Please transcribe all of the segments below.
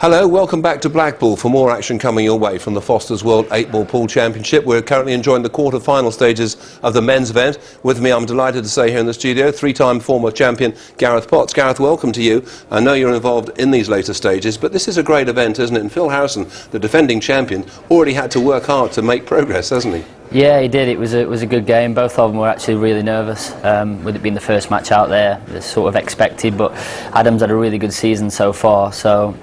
Hello, welcome back to Blackpool for more action coming your way from the Foster's World 8-Ball Pool Championship. We're currently enjoying the quarter-final stages of the men's event. With me, I'm delighted to say here in the studio, three-time former champion Gareth Potts. Gareth, welcome to you. I know you're involved in these later stages, but this is a great event, isn't it? And Phil Harrison, the defending champion, already had to work hard to make progress, hasn't he? Yeah, he did. It was a good game. Both of them were actually really nervous, with it being the first match out there. It's sort of expected, but Adam's had a really good season so far, so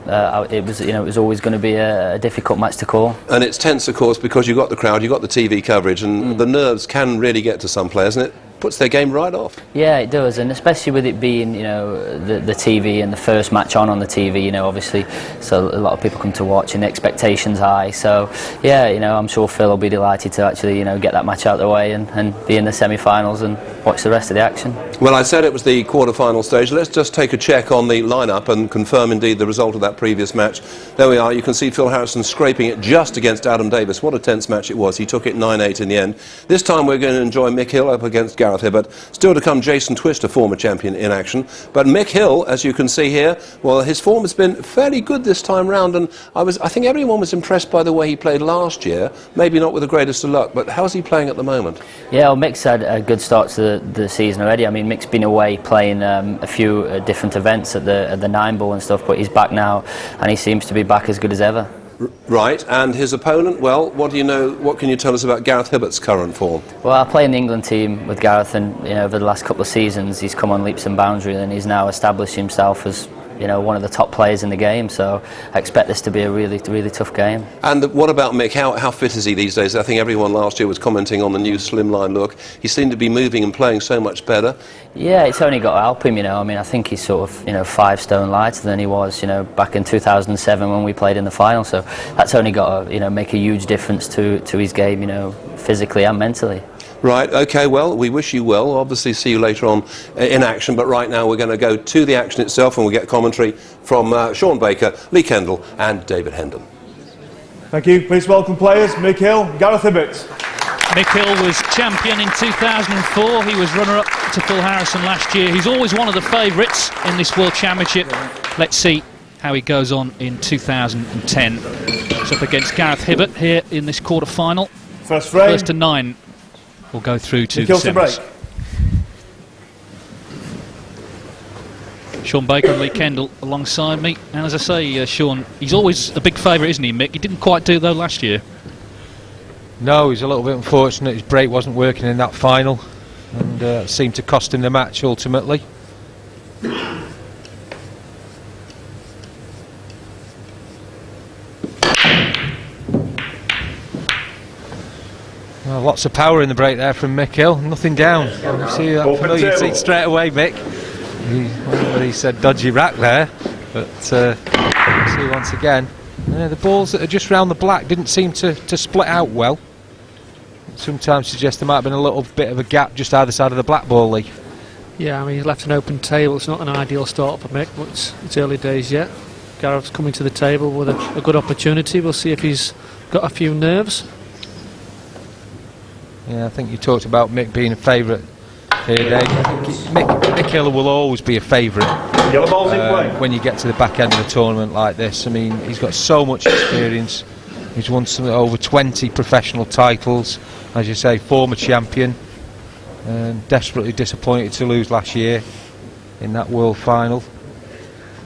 it was always going to be a difficult match to call. And it's tense, of course, because you've got the crowd, you've got the TV coverage, and the nerves can really get to some players, and it puts their game right off. Yeah, it does, and especially with it being, the TV and the first match on the TV, obviously, so a lot of people come to watch and the expectations high. So, yeah, I'm sure Phil will be delighted to actually, get that match out of the way and be in the semi-finals and watch the rest of the action. Well, I said it was the quarter-final stage. Let's just take a check on the lineup and confirm indeed the result of that previous match. There we are. You can see Phil Harrison scraping it just against Adam Davis. What a tense match it was. He took it 9-8 in the end. This time we're going to enjoy Mick Hill up against Gareth Hibbott. Still to come, Jason Twister, former champion in action. But Mick Hill, as you can see here, well, his form has been fairly good this time round, and I think everyone was impressed by the way he played last year. Maybe not with the greatest of luck, but how's he playing at the moment? Yeah, well, Mick's had a good start to the season already. I mean, Mick's been away playing a few different events at the 9-ball and stuff, but he's back now, and he seems to be back as good as ever. Right, and his opponent, well, what do you know? What can you tell us about Gareth Hibbott's current form? Well, I play in the England team with Gareth, and over the last couple of seasons he's come on leaps and bounds really, and he's now established himself as one of the top players in the game, so I expect this to be a really, really tough game. And what about Mick? How fit is he these days? I think everyone last year was commenting on the new slimline look. He seemed to be moving and playing so much better. Yeah, it's only got to help him, I mean, I think he's sort of, 5 stone lighter than he was, back in 2007 when we played in the final, so that's only got to, make a huge difference to his game, physically and mentally. Right, OK, well, we wish you well. We'll obviously see you later on in action, but right now we're going to go to the action itself and we'll get commentary from Sean Baker, Lee Kendall and David Hendon. Thank you. Please welcome players, Mick Hill, Gareth Hibbott. Mick Hill was champion in 2004. He was runner-up to Phil Harrison last year. He's always one of the favourites in this World Championship. Let's see how he goes on in 2010. It's up against Gareth Hibbott here in this quarter-final. First frame. First to 9. We'll go through to the semis. Sean Baker and Lee Kendall alongside me. And as I say, Sean, he's always a big favourite, isn't he, Mick? He didn't quite do it though last year. No, he's a little bit unfortunate. His break wasn't working in that final, and seemed to cost him the match ultimately. Well, lots of power in the break there from Mick Hill. Nothing down. You see that familiar? You see it straight away, Mick. He said dodgy rack there, but see once again. The balls that are just round the black didn't seem to split out well. Sometimes suggest there might have been a little bit of a gap just either side of the black ball, Lee. Yeah, I mean, he's left an open table. It's not an ideal start for Mick, but it's early days yet. Gareth's coming to the table with a good opportunity. We'll see if he's got a few nerves. Yeah, I think you talked about Mick being a favourite here, Dave. I think Mick Hill will always be a favourite when you get to the back end of a tournament like this. I mean, he's got so much experience. He's won over 20 professional titles, as you say, former champion, and desperately disappointed to lose last year in that world final.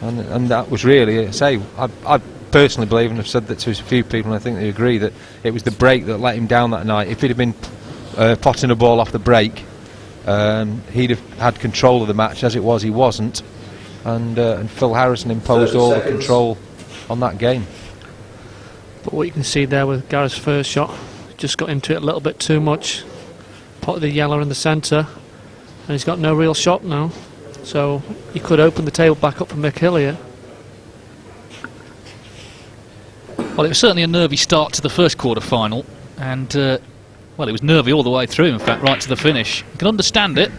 And that was really, I say, I personally believe, and I've said that to a few people, and I think they agree, that it was the break that let him down that night. If he'd have been potting a ball off the break, he'd have had control of the match. As it was, he wasn't, and Phil Harrison imposed all the control on that game. But what you can see there with Gareth's first shot, just got into it a little bit too much, potted the yellow in the centre, and he's got no real shot now, so he could open the table back up for Mick Hill here. Well, it was certainly a nervy start to the first quarter-final, and well, it was nervy all the way through, in fact, right to the finish. You can understand it.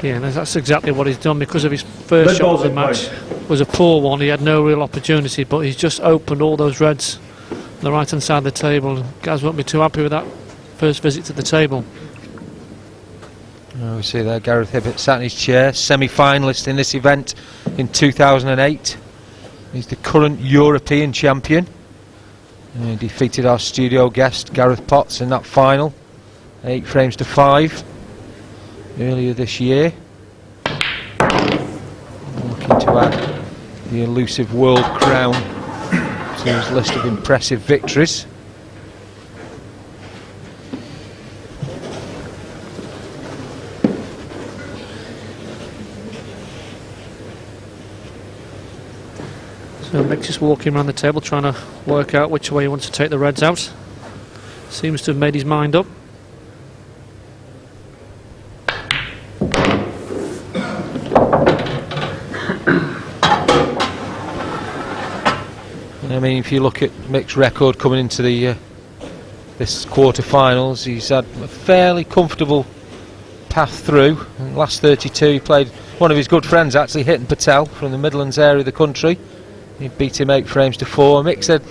Yeah, and that's exactly what he's done, because of his first shot of the match was a poor one. He had no real opportunity, but he's just opened all those reds on the right hand side of the table. Guys won't be too happy with that first visit to the table. We see there Gareth Hibbott sat in his chair, semi-finalist in this event in 2008. He's the current European champion. He defeated our studio guest Gareth Potts in that final, 8 frames to 5 earlier this year. Looking to add the elusive world crown to his list of impressive victories. So Mick just walking around the table trying to work out which way he wants to take the reds out. Seems to have made his mind up. I mean, if you look at Mick's record coming into the this quarter-finals, he's had a fairly comfortable path through. In the last 32, he played one of his good friends, actually, Hibbott Patel, from the Midlands area of the country. He beat him 8 frames to 4. Mick said,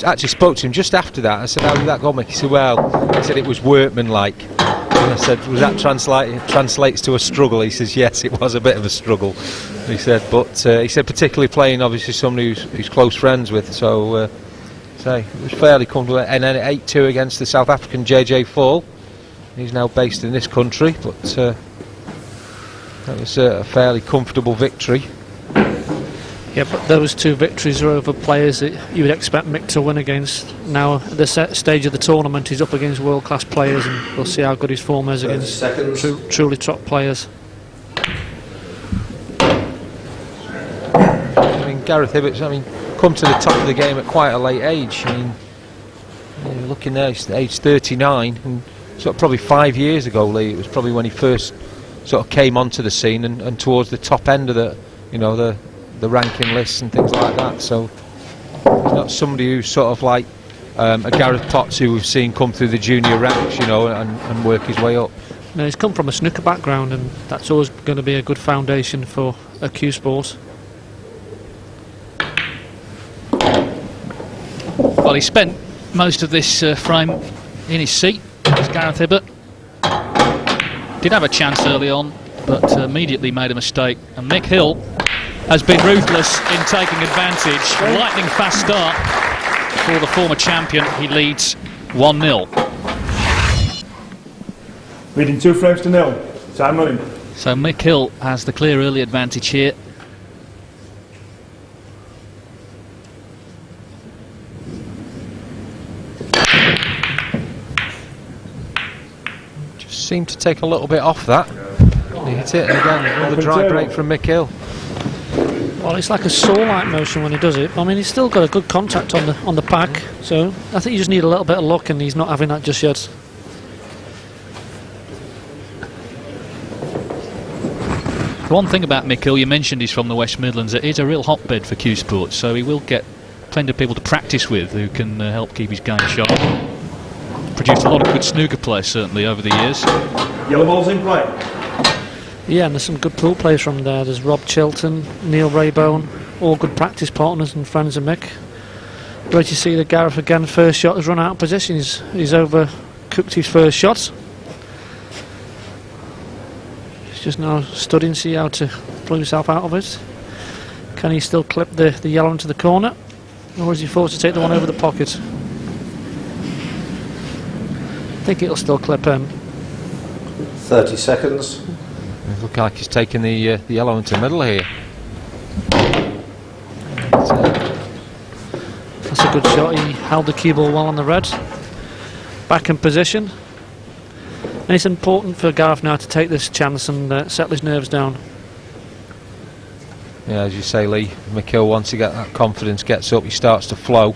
actually spoke to him just after that. I said, how did that go, Mick? He said, well, he said it was workmanlike. And I said, was that translates to a struggle? He says, yes, it was a bit of a struggle. He said, but he said particularly playing obviously somebody who's close friends with. So it was fairly comfortable. And then 8-2 against the South African JJ Fall. He's now based in this country, but that was a fairly comfortable victory. Yeah, but those 2 victories are over players that you would expect Mick to win against. Now, at the stage of the tournament, he's up against world-class players, and we'll see how good his form is against truly top players. I mean, Gareth Hibbott, come to the top of the game at quite a late age. I mean, you're looking there, he's age 39, and sort of probably 5 years ago, Lee, it was probably when he first sort of came onto the scene and towards the top end of the ranking lists and things like that. So he's not somebody who's sort of like a Gareth Potts who we've seen come through the junior ranks, and work his way up. Now, he's come from a snooker background, and that's always going to be a good foundation for a cue sport. Well, he spent most of this frame in his seat, as Gareth Hibbott. Did have a chance early on, but immediately made a mistake. And Mick Hill has been ruthless in taking advantage. Lightning fast start for the former champion. He leads 1-0. Leading 2 frames to 0. Time running. So Mick Hill has the clear early advantage here. Just seemed to take a little bit off that. He hit it, and again, another dry break from Mick Hill. Well, it's like a saw-like motion when he does it. I mean, he's still got a good contact on the pack, so I think you just need a little bit of luck, and he's not having that just yet. One thing about Mick Hill, you mentioned he's from the West Midlands. It is a real hotbed for cue sports, so he will get plenty of people to practice with who can help keep his game sharp. Produced a lot of good snooker players, certainly, over the years. Yellow balls in play. Yeah, and there's some good pool players from there. There's Rob Chilton, Neil Raybone, all good practice partners and friends of Mick. Great to see that Gareth again, first shot has run out of position. He's overcooked his first shot. He's just now studying, see how to pull himself out of it. Can he still clip the yellow into the corner, or is he forced to take the one over the pocket? I think it'll still clip him. 30 seconds. It looks like he's taking the yellow into the middle here. That's a good shot. He held the cue ball well on the red. Back in position. And it's important for Gareth now to take this chance and settle his nerves down. Yeah, as you say, Lee, Mick Hill, once he gets that confidence, gets up, he starts to flow.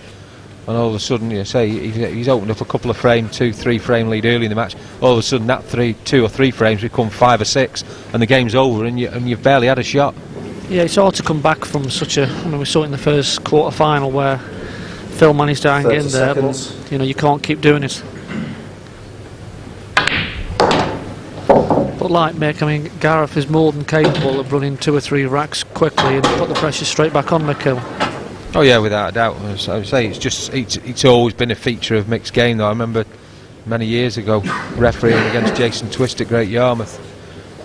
And all of a sudden, you say, he's opened up a couple of frame, 2-3 frame lead early in the match. All of a sudden, that 2 or 3 frames become 5 or 6, and the game's over, and you've barely had a shot. Yeah, it's hard to come back from such a. We saw it in the first quarter final where Phil managed to hang in there, seconds. but you can't keep doing it. But like Mick, Gareth is more than capable of running 2 or 3 racks quickly and put the pressure straight back on Mick Hill. Oh yeah, without a doubt. As I say, it's always been a feature of Mick's game, though. I remember many years ago refereeing against Jason Twist at Great Yarmouth,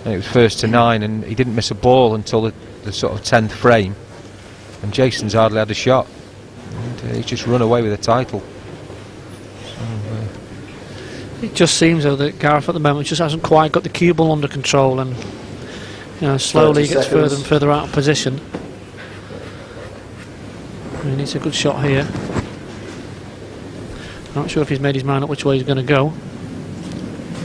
and it was 1st to 9, and he didn't miss a ball until the sort of 10th frame. and Jason's hardly had a shot, and he's just run away with the title. It just seems though that Gareth at the moment just hasn't quite got the cue ball under control, and slowly gets further and further out of position. He needs a good shot here. Not sure if he's made his mind up which way he's going to go.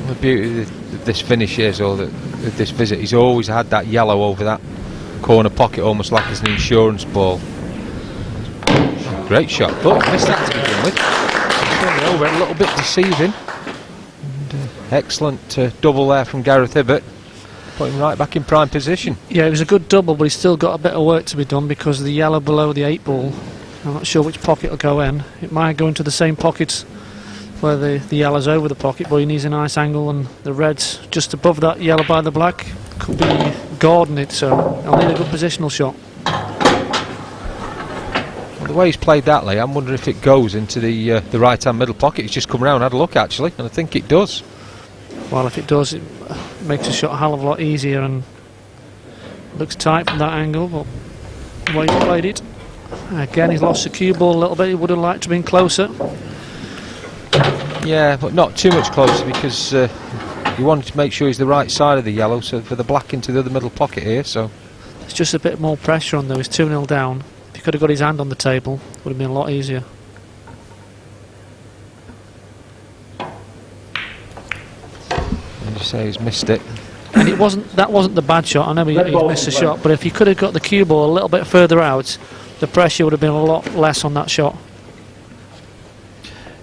The beauty of this finish is, or this visit, he's always had that yellow over that corner pocket, almost like it's an insurance ball. Great shot, but he missed that to begin with. Over a little bit deceiving. And, excellent double there from Gareth Hibbott, put him right back in prime position. Yeah, it was a good double, but he's still got a bit of work to be done because of the yellow below the 8 ball. I'm not sure which pocket will go in. It might go into the same pocket where the yellow's over the pocket, but he needs a nice angle, and the red's just above that yellow by the black. Could be guarding it, so he'll need a good positional shot. Well, the way he's played that, Lee, I'm wondering if it goes into the right hand middle pocket. He's just come round and had a look actually, and I think it does. Well, if it does, it makes the shot a hell of a lot easier, and looks tight from that angle, but the way he's played it. Again, he's lost the cue ball a little bit. He would have liked to have been closer. Yeah, but not too much closer, because you wanted to make sure he's the right side of the yellow, so for the black into the other middle pocket here. So it's just a bit more pressure on though. He's 2-0 down. If he could have got his hand on the table, it would have been a lot easier. And you say he's missed it. And that wasn't the bad shot. I know he missed a shot, but if he could have got the cue ball a little bit further out, the pressure would have been a lot less on that shot.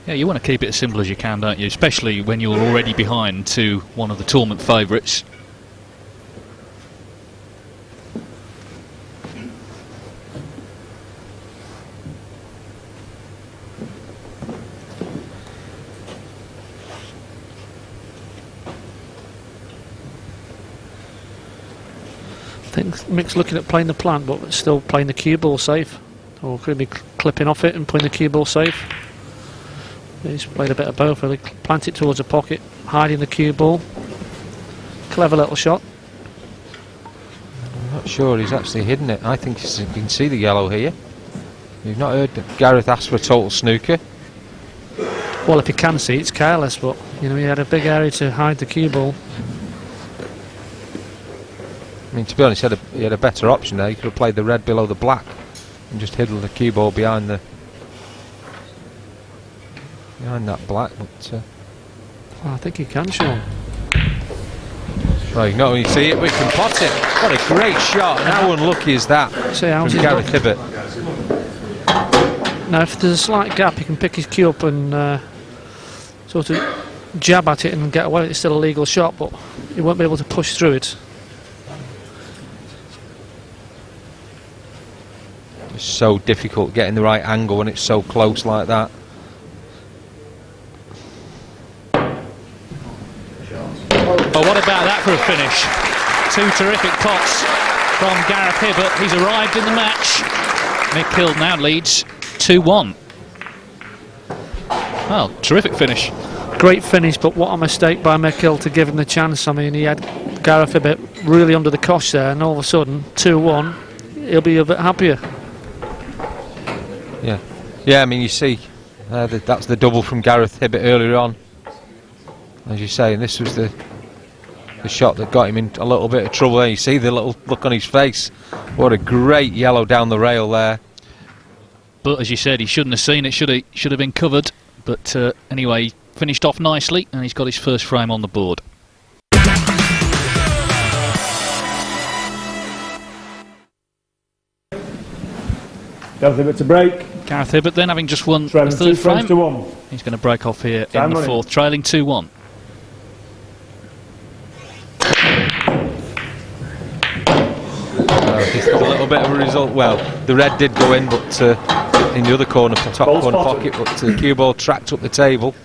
Yeah, you want to keep it as simple as you can, don't you? Especially when you're already behind to one of the tournament favourites. I think Mick's looking at playing the plant, but still playing the cue ball safe. Or could he be clipping off it and putting the cue ball safe? He's played a bit of both, really. Plant it towards a pocket, hiding the cue ball. Clever little shot. I'm not sure he's actually hidden it. I think you can see the yellow here. You've not heard Gareth ask for a total snooker. Well, if you can see, it's careless, but he had a big area to hide the cue ball. I mean, to be honest, he had a better option there. He could have played the red below the black and just hidden the cue ball behind that black. But I think he can, Sean. Well, you not only see it, we can pot it. What a great shot, and how unlucky is that from Gareth Hibbott? Now, if there's a slight gap, he can pick his cue up and sort of jab at it and get away. It's still a legal shot, but he won't be able to push through it. It's so difficult getting the right angle when it's so close like that. Oh, what about that for a finish? Two terrific pots from Gareth Hibbott. He's arrived in the match. Mick Hill now leads 2-1. Well, terrific finish. Great finish, but what a mistake by Mick Hill to give him the chance. I mean, he had Gareth Hibbott really under the cosh there, and all of a sudden, 2-1, he'll be a bit happier. Yeah, I mean, you see, that's the double from Gareth Hibbott earlier on, as you say, and this was the shot that got him in a little bit of trouble there. You see the little look on his face. What a great yellow down the rail there. But as you said, he shouldn't have seen it, should have been covered. But anyway, he finished off nicely, and he's got his first frame on the board. Gareth Hibbott to break. Gareth Hibbott then, having just won the third frame, to 1. he's going to break off here in the fourth, trailing 2-1. Just a little bit of a result. Well, the red did go in, but in the other corner, top corner pocket, but the cue ball tracked up the table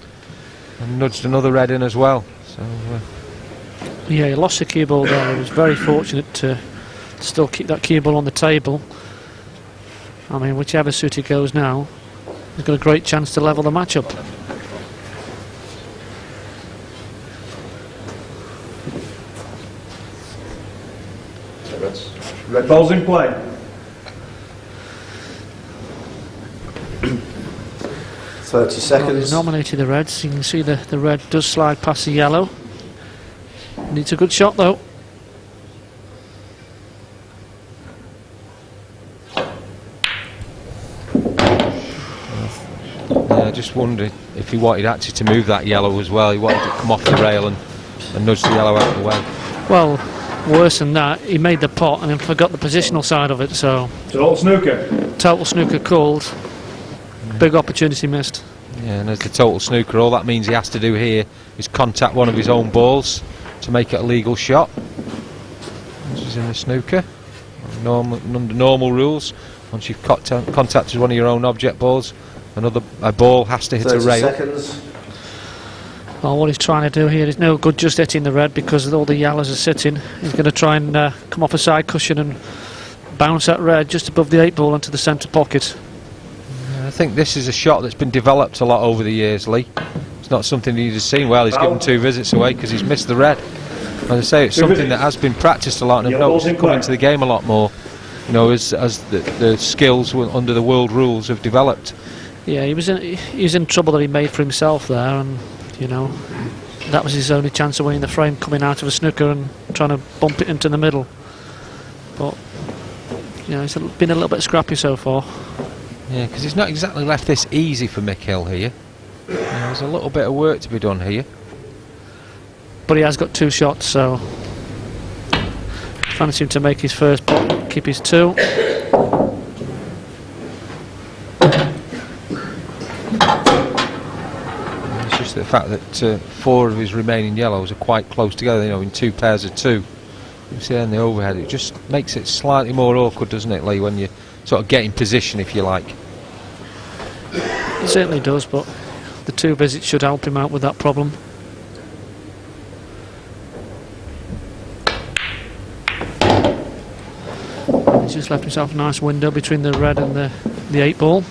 and nudged another red in as well. So yeah, he lost the cue ball there. He was very fortunate to still keep that cue ball on the table. I mean, whichever suit he goes now, he's got a great chance to level the match up. Red ball's in play. 30 Well, seconds. he's nominated the reds. You can see the red does slide past the yellow. Needs a good shot though. Yeah, I just wondered if he wanted actually to move that yellow as well. He wanted to come off the rail and nudge the yellow out of the way. Well, worse than that, he made the pot and then forgot the positional side of it, so... Total snooker. Total snooker called. Big opportunity missed. Yeah, and as the total snooker, all that means he has to do here is contact one of his own balls to make it a legal shot. This is in the snooker. Under normal rules, once you've contacted one of your own object balls, a ball has to hit a 30 rail. seconds. Well, what he's trying to do here is no good just hitting the red because all the yellows are sitting. He's going to try and come off a side cushion and bounce that red just above the 8 ball into the centre pocket. I think this is a shot that's been developed a lot over the years, Lee. It's not something he's just seen. Well, he's given 2 visits away because he's missed the red. As I say, it's something that has been practiced a lot, and I've noticed it come into the game a lot more. You know, as the skills under the world rules have developed. Yeah, he was in trouble that he made for himself there, and you know that was his only chance of winning the frame, coming out of a snooker and trying to bump it into the middle. But you know, he's been a little bit scrappy so far. Yeah, because he's not exactly left this easy for Mick Hill here. There's a little bit of work to be done here. But he has got 2 shots, so fancy him to make his first pot, keep his 2. It's just the fact that 4 of his remaining yellows are quite close together, you know, in 2 pairs of 2. You see on the overhead, it just makes it slightly more awkward, doesn't it, Lee, when you sort of get in position, if you like. It certainly does, but the 2 visits should help him out with that problem. He's just left himself a nice window between the red and the 8 ball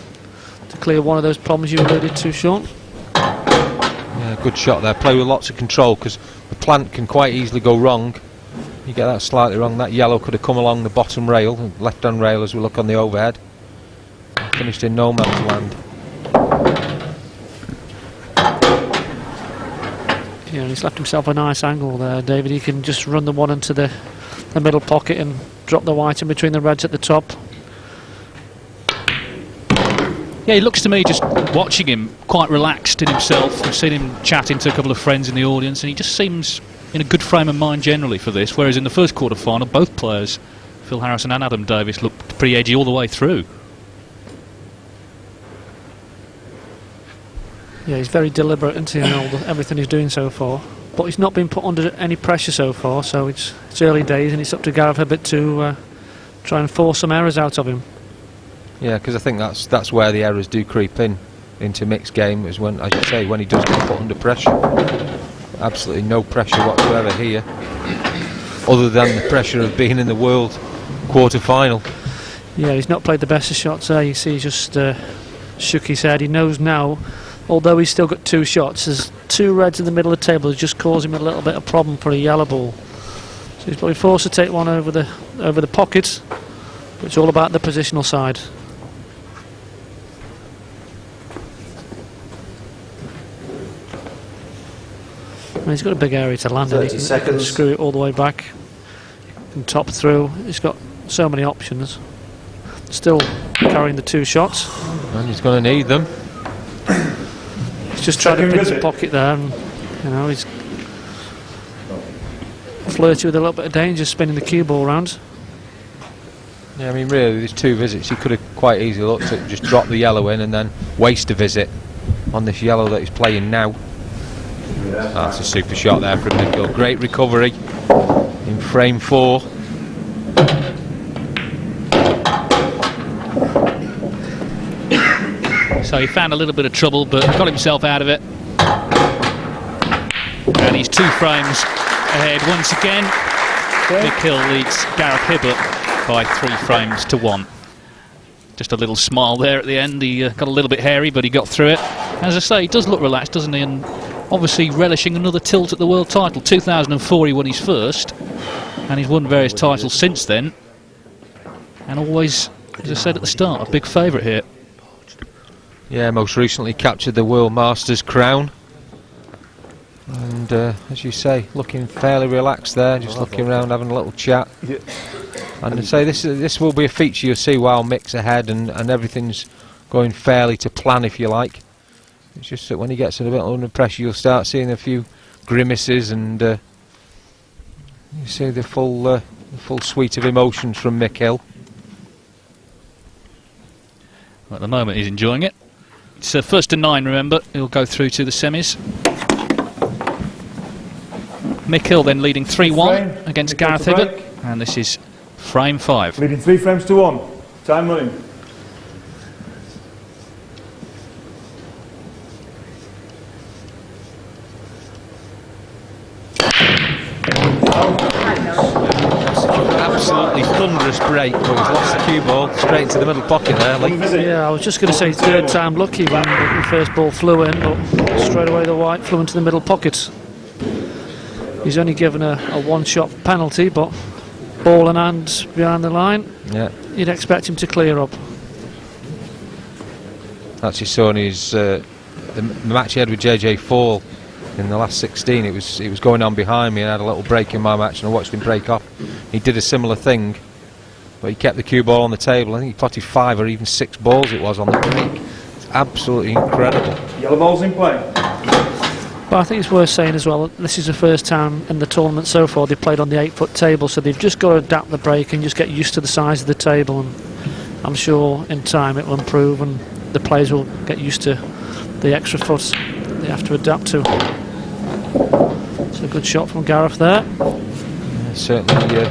to clear one of those problems you alluded to, Sean. Yeah, good shot there. Play with lots of control because the plant can quite easily go wrong. You get that slightly wrong. That yellow could have come along the bottom rail, left-hand rail as we look on the overhead. Finished in no man's land. Yeah, he's left himself a nice angle there, David. He can just run the one into the middle pocket and drop the white in between the reds at the top. Yeah, he looks to me, just watching him, quite relaxed in himself. I've seen him chatting to a couple of friends in the audience, and he just seems in a good frame of mind generally for this, whereas in the first quarter-final, both players, Phil Harrison and Adam Davis, looked pretty edgy all the way through. Yeah, he's very deliberate in everything he's doing so far. But he's not been put under any pressure so far, so it's early days, and it's up to Gareth Hibbott to try and force some errors out of him. Yeah, because I think that's where the errors do creep into Mick's game, is when, as you say, when he does get put under pressure. Absolutely no pressure whatsoever here, other than the pressure of being in the world quarter-final. Yeah, he's not played the best of shots there. You see, he just shook his head. He knows now, although he's still got 2 shots, there's 2 reds in the middle of the table that just cause him a little bit of problem for a yellow ball. So he's probably forced to take one over the pocket, but it's all about the positional side. And he's got a big area to land in. He can screw it all the way back and top through. He's got so many options. Still carrying the 2 shots. And he's going to need them. He's just trying to pinch the pocket there, and you know, he's flirty with a little bit of danger, spinning the cue ball round. Yeah, I mean, really, these 2 visits, he could have quite easily looked at just drop the yellow in and then waste a visit on this yellow that he's playing now. That's a super shot there from Mick Hill. Great recovery in frame 4. So he found a little bit of trouble, but got himself out of it. And he's 2 frames ahead once again. Mick Hill leads Gareth Hibbott by 3 frames to 1. Just a little smile there at the end. He got a little bit hairy, but he got through it. As I say, he does look relaxed, doesn't he? And obviously relishing another tilt at the world title. 2004 he won his first, and he's won various titles since then. And always, as I said at the start, a big favourite here. Yeah, most recently captured the World Masters crown. And as you say, looking fairly relaxed there, just looking around, having a little chat. Yeah. And I'd say this will be a feature you'll see while Mick's ahead, and everything's going fairly to plan, if you like. It's just that when he gets a bit under pressure, you'll start seeing a few grimaces, and you see the full suite of emotions from Mick Hill. At the moment he's enjoying it. It's first to 9, remember. He'll go through to the semis. Mick Hill then leading 3-1 against Gareth Hibbott, and this is frame 5. Leading 3 frames to 1. Time running. Absolutely thunderous break, but he's lost the cue ball straight into the middle pocket there. Yeah, I was just going to say third time lucky when the first ball flew in, but straight away the white flew into the middle pocket. He's only given a one-shot penalty, but ball and hand behind the line, Yeah, you'd expect him to clear up. actually saw in his the match he had with JJ Fall in the last 16. It was going on behind me, and I had a little break in my match, and I watched him break off. He did a similar thing, but he kept the cue ball on the table. I think he potted 5 or even 6 balls it was on the break. It's absolutely incredible. Yellow balls in play. But I think it's worth saying as well, this is the first time in the tournament so far they've played on the 8-foot table, so they've just got to adapt the break and just get used to the size of the table, and I'm sure in time it will improve and the players will get used to the extra foot they have to adapt to. It's a good shot from Gareth there. Yeah, certainly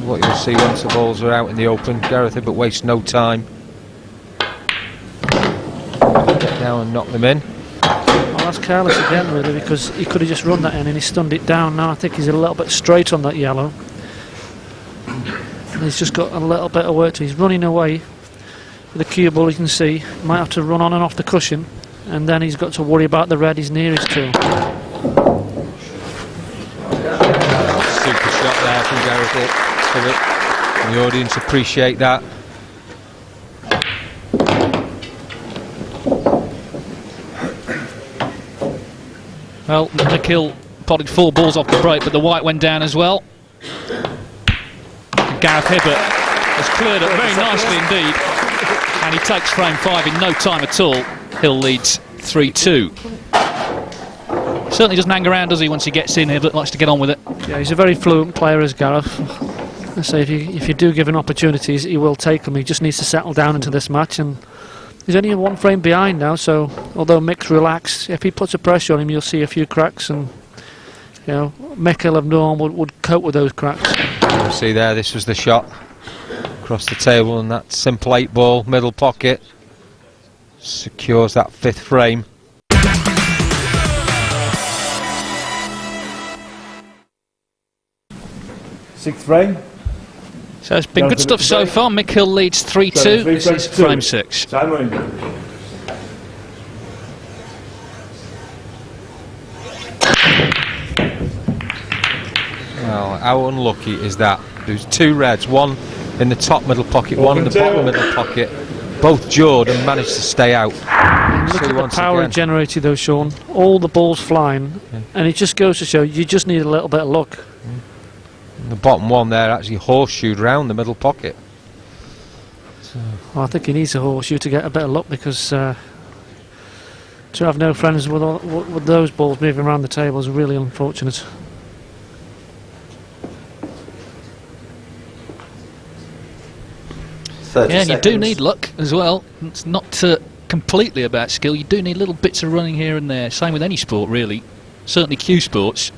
what you'll see once the balls are out in the open. Gareth Hibbott wastes no time. Get down and knock them in. Well, that's careless again really, because he could have just run that in and he stunned it down. Now I think he's a little bit straight on that yellow. And he's just got a little bit of work to. He's running away with the cue ball, you can see. He might have to run on and off the cushion, and then he's got to worry about the red he's nearest to. Super shot there from Gareth Hibbott. And the audience appreciate that. Well, Mick Hill potted 4 balls off the break, but the white went down as well. And Gareth Hibbott has cleared it very nicely indeed, and he takes frame 5 in no time at all. Hill leads 3-2. Certainly doesn't hang around, does he, once he gets in? Hibbott likes to get on with it. Yeah, he's a very fluent player, as Gareth. I say if you do give him opportunities, he will take them. He just needs to settle down into this match, and he's only 1 frame behind now, so although Mick's relaxed, if he puts a pressure on him, you'll see a few cracks, and you know, Mick Hill of Norm would cope with those cracks. You see there, this was the shot across the table, and that simple 8 ball middle pocket secures that 5th frame. Sixth frame. So it's been good stuff so far. Mick Hill leads 3-2. This is frame 6. Time running. Well, how unlucky is that? There's 2 reds, one in the top middle pocket, one in the bottom middle pocket. Both jawed and managed to stay out. Look at the power it generated though, Sean. All the balls flying, and it just goes to show you just need a little bit of luck. The bottom one there actually horseshoed round the middle pocket. Well, I think he needs a horseshoe to get a bit of luck, because to have no friends with those balls moving around the table is really unfortunate. Yeah, and you do need luck as well. It's not completely about skill. You do need little bits of running here and there. Same with any sport, really. Certainly cue sports.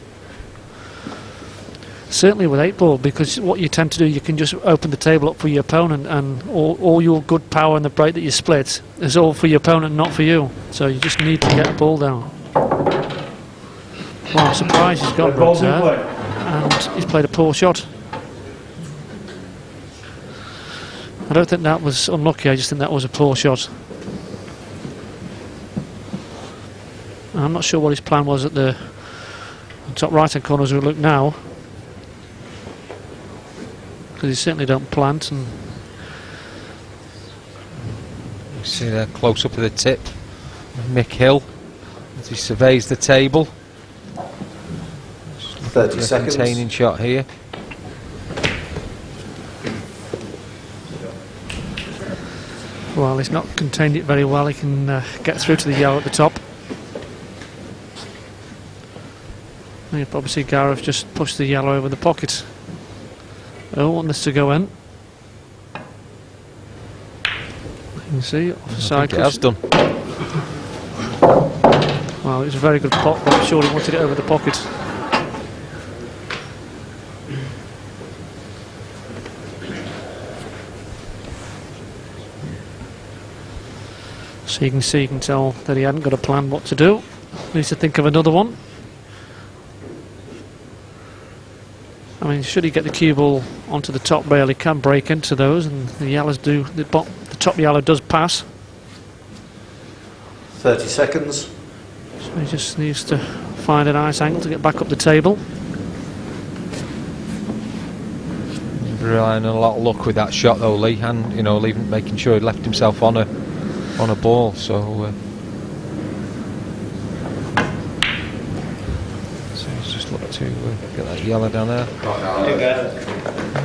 Certainly with 8 ball, because what you tend to do, you can just open the table up for your opponent, and all your good power in the break that you split is all for your opponent, not for you. So you just need to get a ball down. Well, I'm surprised he's got runs there, and he's played a poor shot. I don't think that was unlucky, I just think that was a poor shot. I'm not sure what his plan was at the top right hand corner as we look now, because he certainly don't plant, and See there, close up of the tip. Mick Hill, as he surveys the table. 30 seconds. Containing shot here. Well, he's not contained it very well. He can get through to the yellow at the top. And you'll probably see Gareth just push the yellow over the pocket. Oh, want this to go in. You can see offside. It has done. Well, it was a very good pot, but I'm sure he wanted it over the pocket. So you can tell that he hadn't got a plan what to do. Needs to think of another one. I mean, should he get the cue ball onto the top rail, he can break into those, and the yellows do. The top yellow does pass. 30 seconds. So he just needs to find a nice angle to get back up the table. Relying on a lot of luck with that shot though, Lee, and making sure he left himself on a ball. So he's just looked to get that yellow down there.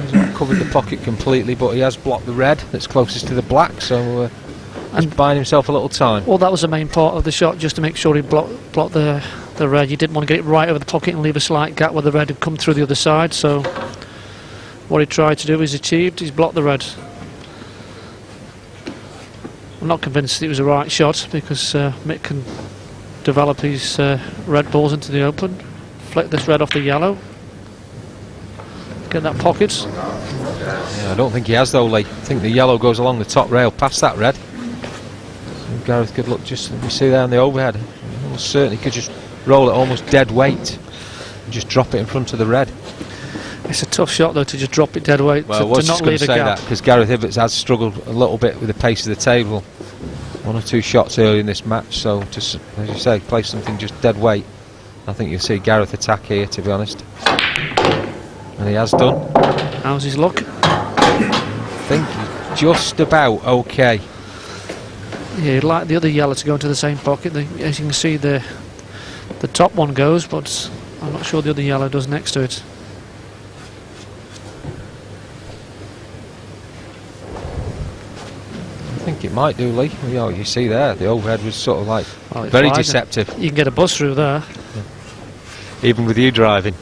He's not covered the pocket completely, but he has blocked the red that's closest to the black, so he's buying himself a little time. Well, that was the main part of the shot, just to make sure he blocked the red. You didn't want to get it right over the pocket and leave a slight gap where the red had come through the other side, so what he tried to do is achieved. He's blocked the red. I'm not convinced it was a right shot, because Mick can develop his red balls into the open, flick this red off the yellow, get that pocket. Yeah, I don't think he has though, Lee. I think the yellow goes along the top rail past that red. So Gareth could look, just let me see there on the overhead. Almost certainly could just roll it almost dead weight and just drop it in front of the red. It's a tough shot though to just drop it dead weight, well, to not leave a gap. Because Gareth Hibbott has struggled a little bit with the pace of the table. One or two shots early in this match, so to, as you say, play something just dead weight. I think you'll see Gareth attack here, to be honest. And he has done. How's his luck? I think he's just about okay. Yeah, he'd like the other yellow to go into the same pocket. As you can see, the top one goes, but I'm not sure the other yellow does next to it. I think it might do, Lee. You see there, the overhead was sort of like very deceptive. You can get a bus through there. Yeah. Even with you driving.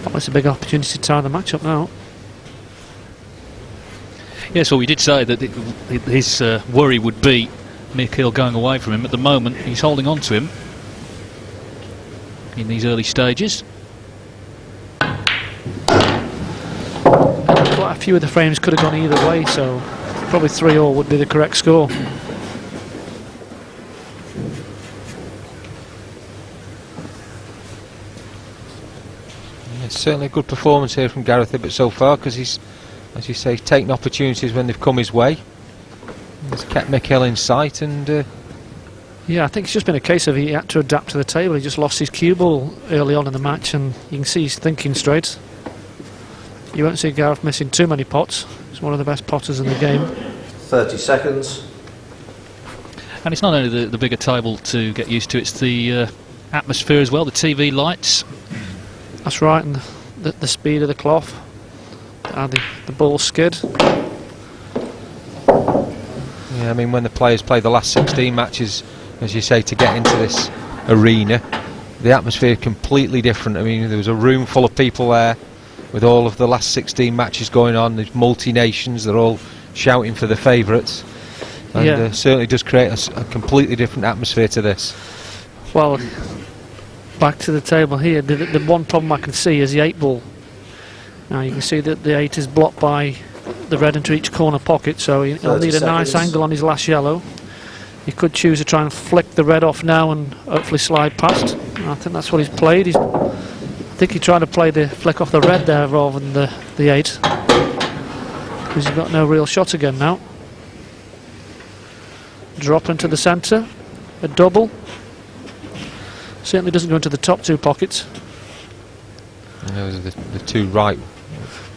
Well, it's a big opportunity to tie the match up now. Yes, well, we did say that his worry would be Mick Hill going away from him. At the moment, he's holding on to him in these early stages. And quite a few of the frames could have gone either way, so probably 3-all would be the correct score. It's certainly a good performance here from Gareth Hibbott so far, because he's, as you say, he's taken opportunities when they've come his way. He's kept Mick Hill in sight, and yeah, I think it's just been a case of he had to adapt to the table. He just lost his cue ball early on in the match, and you can see he's thinking straight. You won't see Gareth missing too many pots. He's one of the best potters in the game. 30 seconds. And it's not only the bigger table to get used to, it's the atmosphere as well, the TV lights. That's right, and the speed of the cloth, and the ball skid. yeah, I mean, when the players play the last 16 matches, as you say, to get into this arena, the atmosphere completely different. I mean, there was a room full of people there with all of the last 16 matches going on. There's multi-nations, they're all shouting for the favourites, and certainly does create a completely different atmosphere to this. Well, back to the table here, the one problem I can see is the 8-ball. Now you can see that the 8 is blocked by the red into each corner pocket, so he'll need a nice angle on his last yellow. He could choose to try and flick the red off now and hopefully slide past. I think that's what he's played. I think he tried to play the flick off the red there rather than the 8, because he's got no real shot again now. Drop into the centre. a double. Certainly doesn't go into the top two pockets. And those are the two right.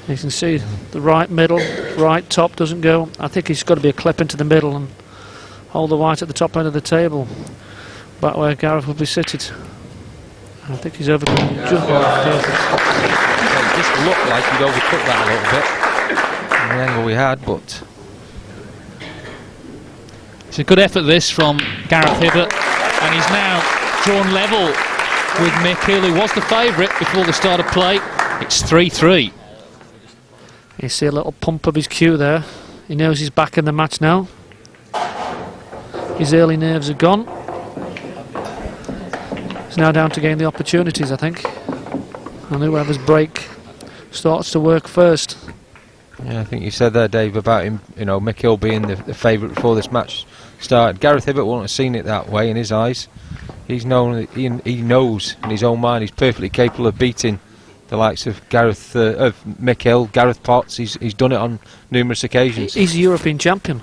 You can see the right middle, right top doesn't go. I think he's got to be a clip into the middle and hold the white at the top end of the table, back where Gareth would be seated. I think he's overcome just perfect. It just looked like he'd overcooked that a little bit in the angle we had, but it's a good effort this from Gareth Hibbott, and he's now drawn level with Mick Hill, who was the favourite before the start of play. It's 3-3. You see a little pump of his cue there. He knows he's back in the match now. His early nerves are gone. He's now down to gain the opportunities, I think. And whoever's break starts to work first. yeah, I think you said there, Dave, about him, you know, Mick Hill being the favourite before this match started. Gareth Hibbott wouldn't have seen it that way in his eyes. He knows in his own mind he's perfectly capable of beating the likes of Mick Hill, Gareth Potts. He's done it on numerous occasions. He's a European champion.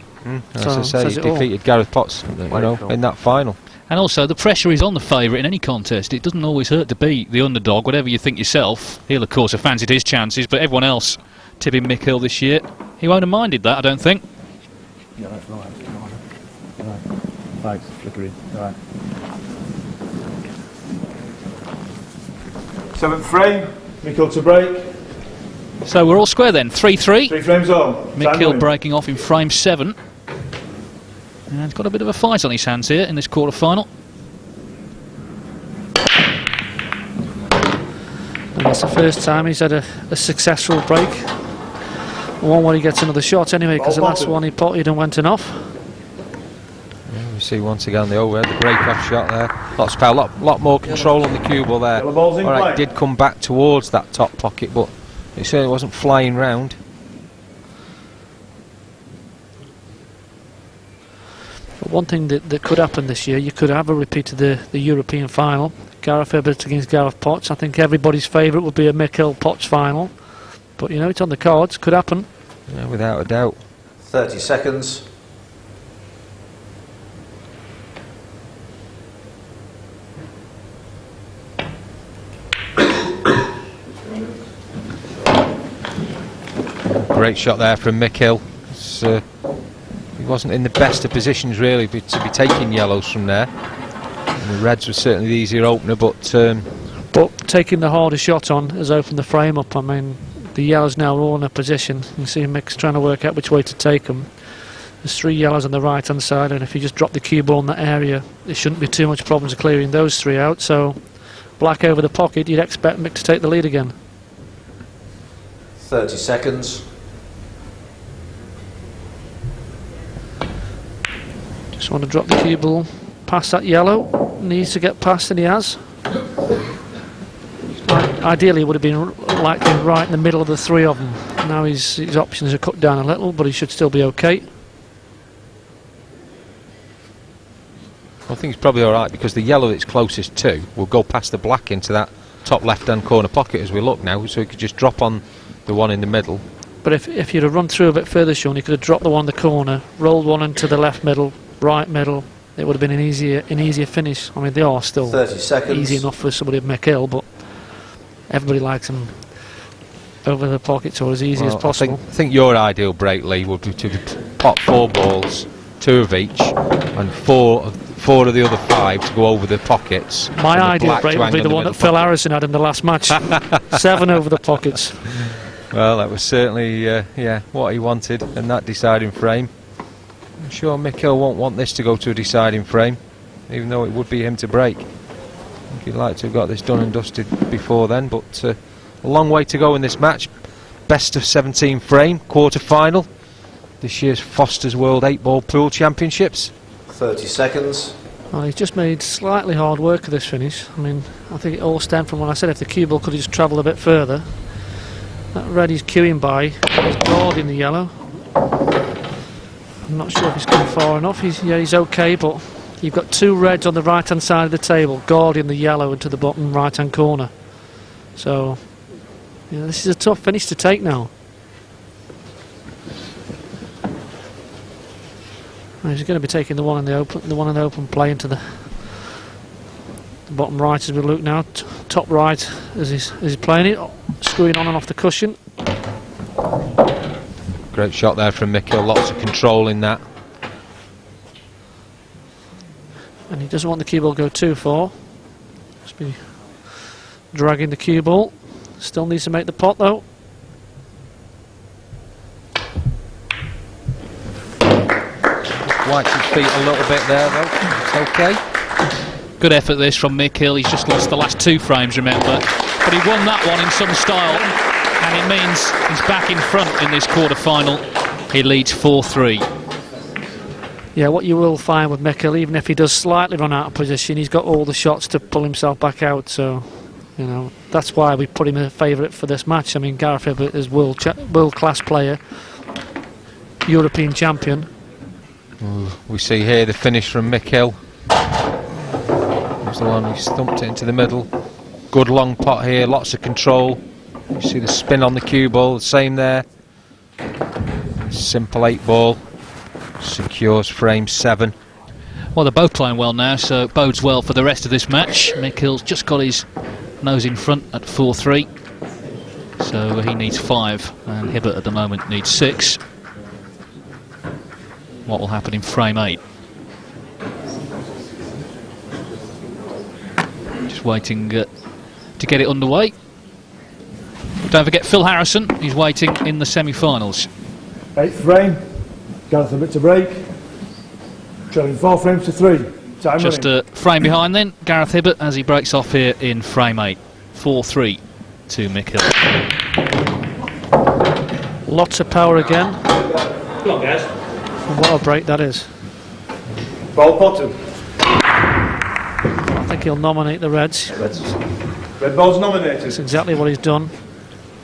As I say, he defeated Gareth Potts, you know, in that final. And also, the pressure is on the favourite in any contest. It doesn't always hurt to beat the underdog, whatever you think yourself. He'll, of course, have fancied his chances, but everyone else tipping Mick Hill this year, he won't have minded that, I don't think. Yeah, that's right. Right. Thanks, flickering. Right. 7th frame, Mick Hill to break. So we're all square then, 3-3. 3 frames on. Mick Hill breaking off in frame 7. And he's got a bit of a fight on his hands here in this quarter-final. And it's the first time he's had a successful break. One where he gets another shot anyway, because the last one he potted and went in off. Yeah, we see once again the overhead, the break-off shot there. Lots of power, lot more control on the cue ball there. Alright, did come back towards that top pocket, but it certainly wasn't flying round. But one thing that could happen this year, you could have a repeat of the European final. Gareth Hibbott against Gareth Potts. I think everybody's favourite would be a Mick Hill Potts final. But you know, it's on the cards, could happen. Yeah, without a doubt. 30 seconds. Great shot there from Mick Hill. He wasn't in the best of positions really to be taking yellows from there. And the reds was certainly the easier opener, but taking the harder shot on has opened the frame up. I mean, the yellows now are all in a position. You can see Mick's trying to work out which way to take them. There's 3 yellows on the right hand side, and if you just drop the cue ball in that area, there shouldn't be too much problems clearing those 3 out. So black over the pocket, you'd expect Mick to take the lead again. 30 seconds. Just want to drop the cue ball past that yellow. Needs to get past, and he has. Ideally, it would have been likely right in the middle of the 3 of them. Now his options are cut down a little, but he should still be okay. I think it's probably alright, because the yellow it's closest to will go past the black into that top left-hand corner pocket as we look now, so he could just drop on the one in the middle. But if you'd have run through a bit further, Sean, you could have dropped the one in the corner, rolled one into the left middle, right middle. It would have been an easier finish. I mean, they are still 30 seconds. Easy enough for somebody of Mick Hill, but everybody likes them over the pockets or as easy as possible. I think your ideal break, Lee, would be to pot 4 balls, 2 of each, and 4 of the other 5 to go over the pockets. My ideal break would be the one that Phil Harrison had in the last match. 7 over the pockets. Well, that was certainly what he wanted in that deciding frame. I'm sure Mick Hill won't want this to go to a deciding frame, even though it would be him to break. I think he'd like to have got this done and dusted before then, but a long way to go in this match. Best of 17 frame, quarter final. This year's Foster's World 8-Ball Pool Championships. 30 seconds. Well, he's just made slightly hard work of this finish. I mean, I think it all stemmed from when I said if the cue ball could have just travelled a bit further. That red he's queuing by, he's guarding the yellow. I'm not sure if he's come far enough. He's okay, but you've got 2 reds on the right hand side of the table guarding the yellow into the bottom right hand corner. So this is a tough finish to take now. He's going to be taking the one in the open play into the bottom right as we look now, top right as he's playing it, screwing on and off the cushion. Great shot there from Mikkel, lots of control in that. And he doesn't want the cue ball to go too far. Just be dragging the cue ball. Still needs to make the pot though. Wipes his feet a little bit there though. It's okay. Good effort this from Mikkel. He's just lost the last 2 frames, remember. But he won that one in some style, and it means he's back in front in this quarter-final. He leads 4-3. Yeah, what you will find with Mikkel, even if he does slightly run out of position, he's got all the shots to pull himself back out. So, you know, that's why we put him a favourite for this match. I mean, Gareth Hibbott is world-class player, European champion. We see here the finish from Mikkel. Here's the one who stumped it into the middle. Good long pot here, lots of control. You see the spin on the cue ball, the same there. Simple 8 ball. Secures frame 7. Well, they're both playing well now, so it bodes well for the rest of this match. Mikkel's just got his nose in front at 4-3, so he needs 5, and Hibbott at the moment needs 6. What will happen in frame 8? Just waiting to get it underway. Don't forget Phil Harrison, he's waiting in the semi-finals. 8th frame. Gareth Hibbott to break. Trailing 4 frames to 3. Time Just running. a frame behind then, Gareth Hibbott as he breaks off here in frame 8. 4-3 to Mikkel. Lots of power again. Come on, guys. And what a break that is. Ball bottom. I think he'll nominate the reds. Red ball's nominated. That's exactly what he's done.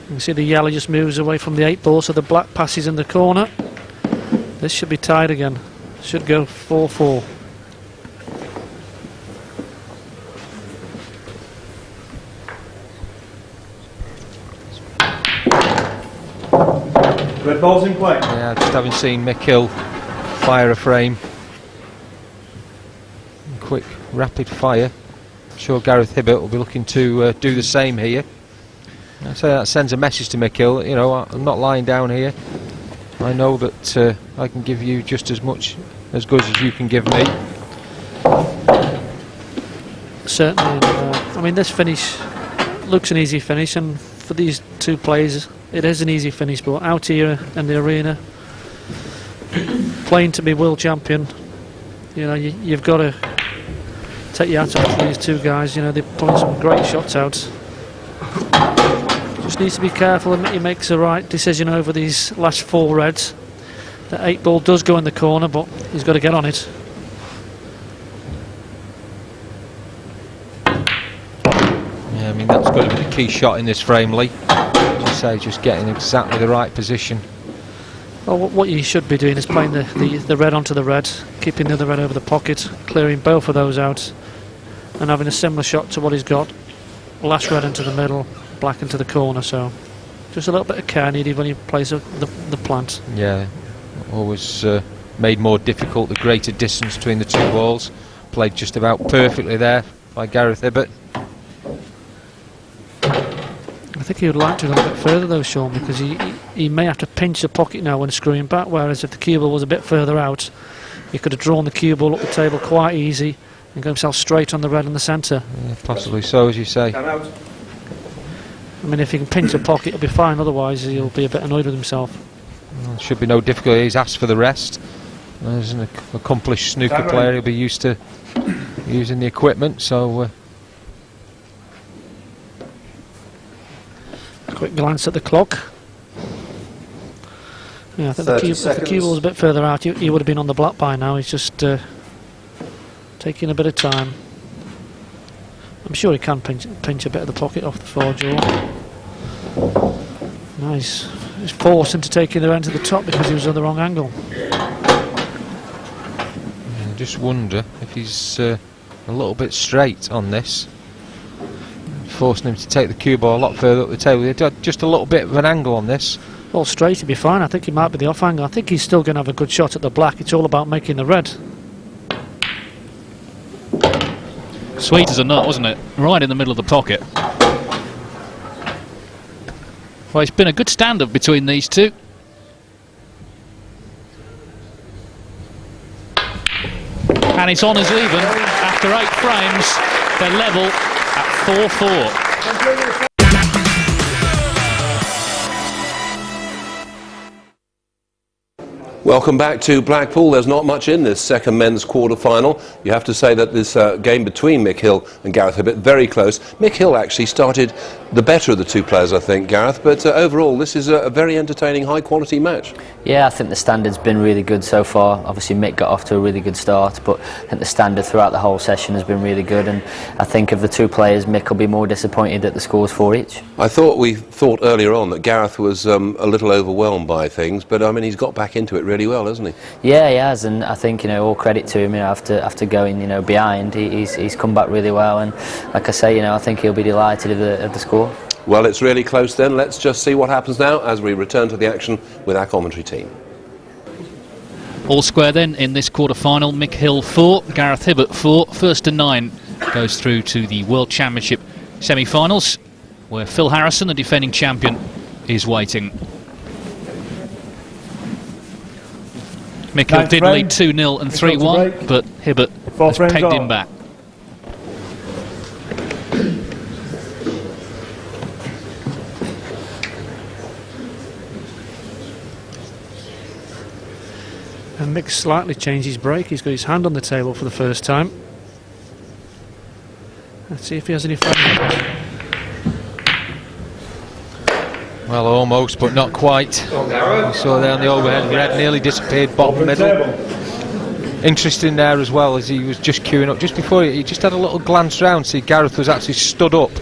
You can see the yellow just moves away from the 8 ball, so the black passes in the corner. This should be tied again. Should go 4-4. Red ball's in play. Yeah, just haven't seen Mikkel fire a frame. Quick, rapid fire. I'm sure Gareth Hibbott will be looking to do the same here. So that sends a message to Mikkel, you know, I'm not lying down here. I know that I can give you just as much, as good as you can give me. Certainly. I mean, this finish looks an easy finish, and for these 2 players, it is an easy finish. But out here in the arena, playing to be world champion, you know, you've got to take your hat off to these 2 guys. You know, they're pulling some great shots out. Just needs to be careful and he makes the right decision over these last 4 reds. The 8 ball does go in the corner, but he's got to get on it. Yeah, I mean, that's got to be the key shot in this frame, Lee. As you say, just getting exactly the right position. Well, what you should be doing is playing the red onto the red, keeping the other red over the pocket, clearing both of those out, and having a similar shot to what he's got. Last red into the middle, black into the corner, so just a little bit of care needed when he plays the plant. Yeah, always made more difficult the greater distance between the 2 balls. Played just about perfectly there by Gareth Hibbott. I think he would like to go a bit further though, Sean, because he may have to pinch the pocket now when screwing back, whereas if the cue ball was a bit further out, he could have drawn the cue ball up the table quite easy and got himself straight on the red in the centre. Yeah, possibly so, as you say. I mean, if he can pinch the pocket, it'll be fine, otherwise he'll be a bit annoyed with himself. Well, should be no difficulty. He's asked for the rest. As an accomplished snooker player, he'll be used to using the equipment, so... Quick glance at the clock. Yeah, I think if the cue ball was a bit further out, he would have been on the black by now. He's just taking a bit of time. I'm sure he can pinch a bit of the pocket off the 4-jaw. Nice. He's forced into taking the end to the top because he was on the wrong angle. I just wonder if he's a little bit straight on this. Forcing him to take the cue ball a lot further up the table. Just a little bit of an angle on this. Well, straight he'd be fine. I think he might be the off angle. I think he's still going to have a good shot at the black. It's all about making the red. Sweet as a nut, wasn't it? Right in the middle of the pocket. Well, it's been a good stand-up between these two. And it's on as even. After 8 frames, they're level at 4-4. Welcome back to Blackpool. There's not much in this second men's quarter-final. You have to say that this game between Mick Hill and Gareth Hibbott, very close. Mick Hill actually started the better of the two players, I think, Gareth, but overall this is a very entertaining, high-quality match. Yeah, I think the standard's been really good so far. Obviously Mick got off to a really good start, but I think the standard throughout the whole session has been really good, and I think of the two players, Mick will be more disappointed at the scores for each. We thought earlier on that Gareth was a little overwhelmed by things, but I mean he's got back into it really well, hasn't he? Yeah, he has, and I think, you know, all credit to him. You know, after going, you know, behind, he's come back really well, and like I say, you know, I think he'll be delighted of the score. Well, it's really close then. Let's just see what happens now as we return to the action with our commentary team. All square then in this quarter-final. Mick Hill 4, Gareth Hibbott 4. First to 9 goes through to the World Championship semi-finals, where Phil Harrison, the defending champion, is waiting. Mick Hill did lead 2-0 and 3-1, but Hibbott has pegged him back. And Mick slightly changed his break. He's got his hand on the table for the first time. Let's see if he has any fun. Well, almost, but not quite. You saw there on the overhead, red nearly disappeared, bottom middle. Interesting there as well, as he was just queuing up. Just before he just had a little glance round, see Gareth was actually stood up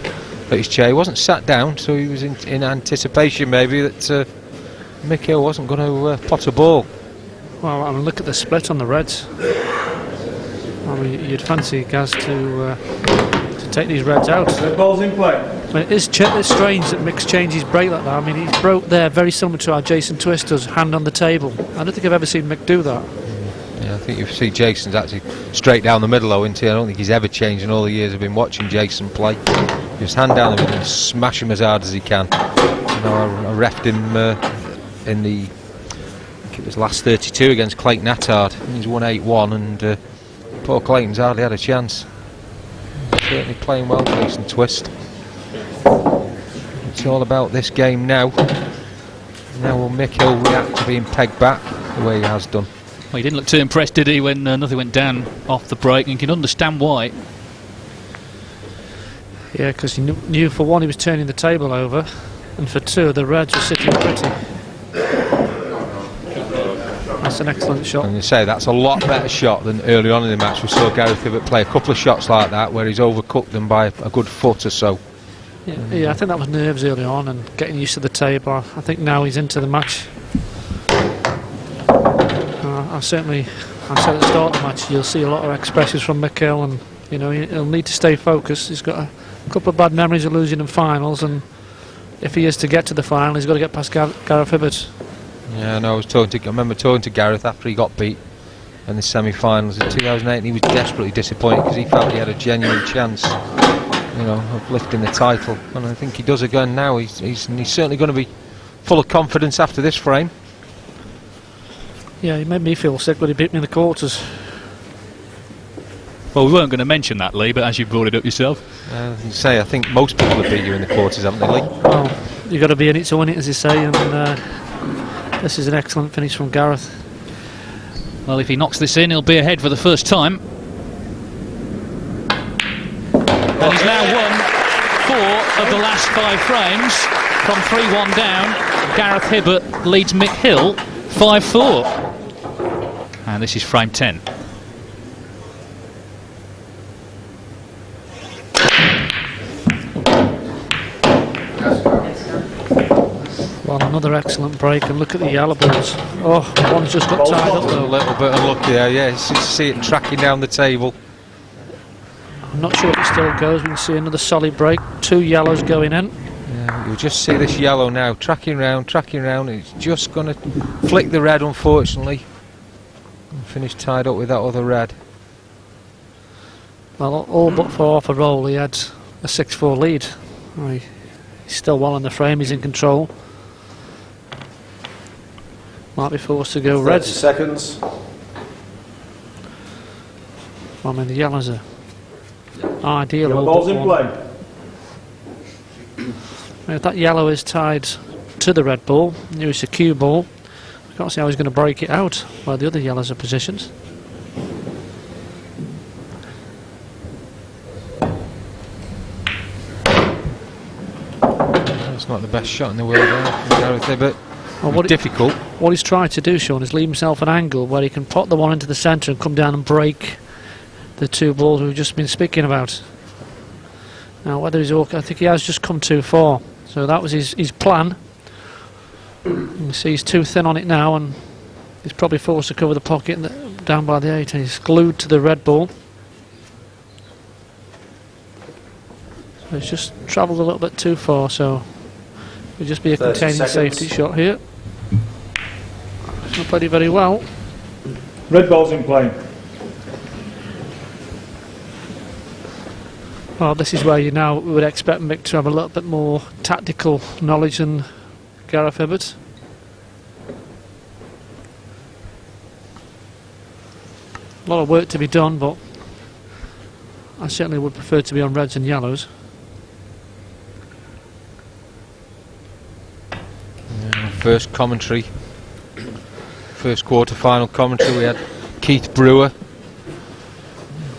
at his chair. He wasn't sat down, so he was in anticipation maybe that Mick Hill wasn't going to pot a ball. Well, I mean, look at the split on the reds. I mean, you'd fancy Gaz to take these reds out. The ball's in play. I mean, it's strange that Mick's changed his break like that. I mean, he broke there very similar to how Jason Twist does, hand on the table. I don't think I've ever seen Mick do that. Yeah, I think you see Jason's actually straight down the middle though, isn't he? I don't think he's ever changed in all the years I've been watching Jason play. Just hand down the middle and smash him as hard as he can. You know, I refed him in the, I think it was last 32 against Clayton Attard. He's won 8-1 and poor Clayton's hardly had a chance. Certainly playing well, Jason Twist. It's all about this game now. Now will Mick Hill react to being pegged back the way he has done? Well, he didn't look too impressed, did he, when nothing went down off the break, and you can understand why. Yeah, because he knew for one he was turning the table over, and for two the reds were sitting pretty. That's an excellent shot. And you say that's a lot better shot than early on in the match. We saw Gareth Hibbott play a couple of shots like that where he's overcooked them by a good foot or so. Yeah, I think that was nerves early on and getting used to the table. I think now he's into the match. I said at the start of the match, you'll see a lot of expressions from Mick Hill, and you know he'll need to stay focused. He's got a couple of bad memories of losing in finals, and if he is to get to the final, he's got to get past Gareth Hibbott. Yeah, no, I remember talking to Gareth after he got beat in the semi-finals in 2008, and he was desperately disappointed because he felt he had a genuine chance, you know, of lifting the title, and I think he does again now. He's certainly going to be full of confidence after this frame. Yeah, he made me feel sick when he beat me in the quarters. Well, we weren't going to mention that, Lee, but as you brought it up yourself. I think most people have beat you in the quarters, haven't they, Lee? Well, you've got to be in it to win it, as you say, and this is an excellent finish from Gareth. Well, if he knocks this in, he'll be ahead for the first time. And he's now won 4 of the last 5 frames from 3-1 down. Gareth Hibbott leads Mick Hill 5-4. And this is frame 10. Well, another excellent break, and look at the yellow balls. Oh, one's just got tied up though. A little bit unlucky there, yeah. You see it tracking down the table. I'm not sure if it still goes. We can see another solid break. 2 yellows going in. Yeah, you'll just see this yellow now, tracking round, and it's just going to flick the red, unfortunately. And finish tied up with that other red. Well, all but for half a roll, he had a 6-4 lead. He's still well in the frame, he's in control. Might be forced to go 30 red. seconds. I mean, the yellows are ideal. Yellow all balls but in one. play. If that yellow is tied to the red ball, it's a cue ball. I can't see how he's going to break it out where the other yellows are positioned. It's not the best shot in the world there from Gareth Hibbott. Well, Difficult. What he's trying to do, Sean, is leave himself an angle where he can pot the one into the centre and come down and break the two balls we've just been speaking about. Now, whether he's I think he has just come too far. So that was his plan. You see he's too thin on it now, and he's probably forced to cover the pocket down by the 8, and he's glued to the red ball. So he's just travelled a little bit too far, so it'll just be a 30 containing seconds. safety shot here. He's not played it very well. Red balls in play. Well, this is where you now would expect Mick to have a little bit more tactical knowledge than Gareth Hibbott. A lot of work to be done, but I certainly would prefer to be on reds and yellows. First commentary, first quarter-final commentary, we had Keith Brewer,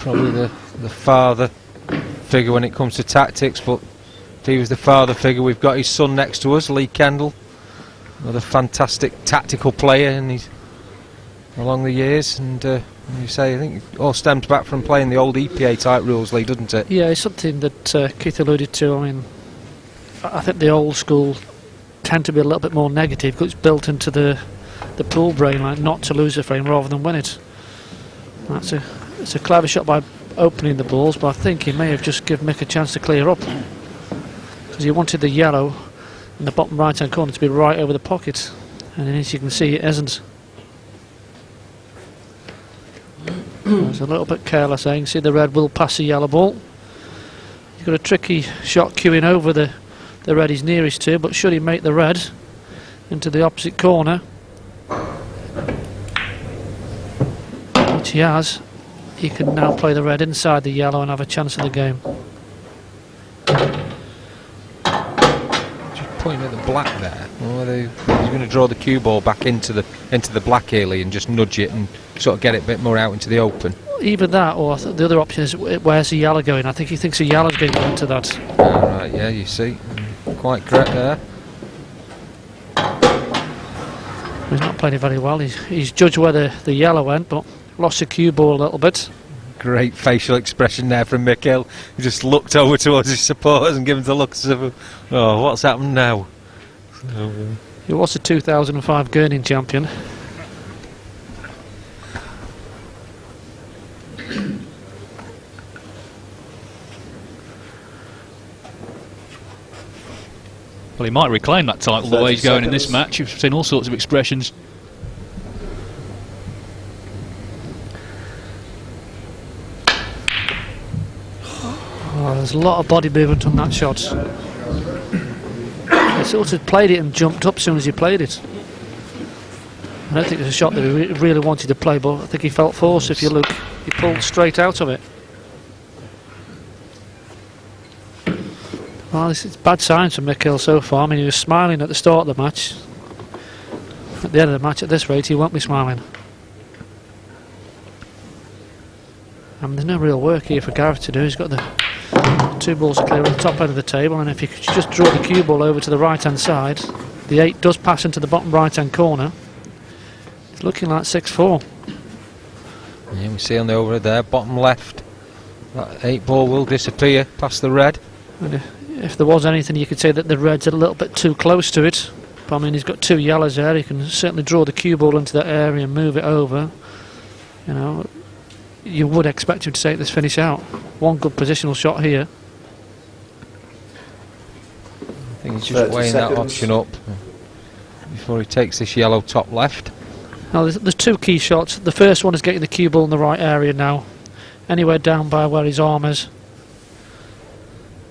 probably the father figure when it comes to tactics, but if he was the father figure, we've got his son next to us, Lee Kendall, another fantastic tactical player, and he's along the years, and you say I think it all stems back from playing the old EPA type rules, Lee, doesn't it? Yeah, it's something that Keith alluded to. I mean, I think the old school tend to be a little bit more negative because it's built into the pool brain, like not to lose a frame rather than win it. It's a clever shot by opening the balls, but I think he may have just given Mick a chance to clear up because he wanted the yellow in the bottom right hand corner to be right over the pocket, and as you can see it isn't. It's a little bit careless, you can see the red will pass the yellow ball. He's got a tricky shot queuing over the red he's nearest to, but should he make the red into the opposite corner, which he has, he can now play the red inside the yellow and have a chance of the game. Just pointing at the black there, or whether he's going to draw the cue ball back into the black here, Lee, and just nudge it and sort of get it a bit more out into the open. Either that, or the other option is where's the yellow going. I think he thinks the yellow's going into that. Right, yeah, you see, quite correct there. He's not playing it very well. He's judged where the yellow went, but lost the cue ball a little bit. Great facial expression there from Mick Hill. He just looked over towards his supporters and gave them the looks of, oh, what's happened now? So, He was the 2005 Gurning champion. Well, he might reclaim that title the way he's going in this match. You've seen all sorts of expressions. Oh, there's a lot of body movement on that shot. He sort of played it and jumped up as soon as he played it. I don't think it was a shot that he really wanted to play, but I think he felt forced. If you look, he pulled straight out of it. Well, this is bad signs for Mick Hill so far. I mean, he was smiling at the start of the match. At the end of the match, at this rate, he won't be smiling. I mean, there's no real work here for Gareth to do. He's got the two balls clear on the top end of the table, and if you could just draw the cue ball over to the right-hand side, the 8 does pass into the bottom right-hand corner. It's looking like 6-4. yeah, we see on the overhead there, bottom left, that 8 ball will disappear past the red. And if there was anything, you could say that the red's a little bit too close to it. But I mean, he's got 2 yellows there. He can certainly draw the cue ball into that area and move it over. You know, you would expect him to take this finish out. One good positional shot here. I think he's just weighing that option up before he takes this yellow top left. Now, there's 2 key shots. The first one is getting the cue ball in the right area now. anywhere down by where his arm is.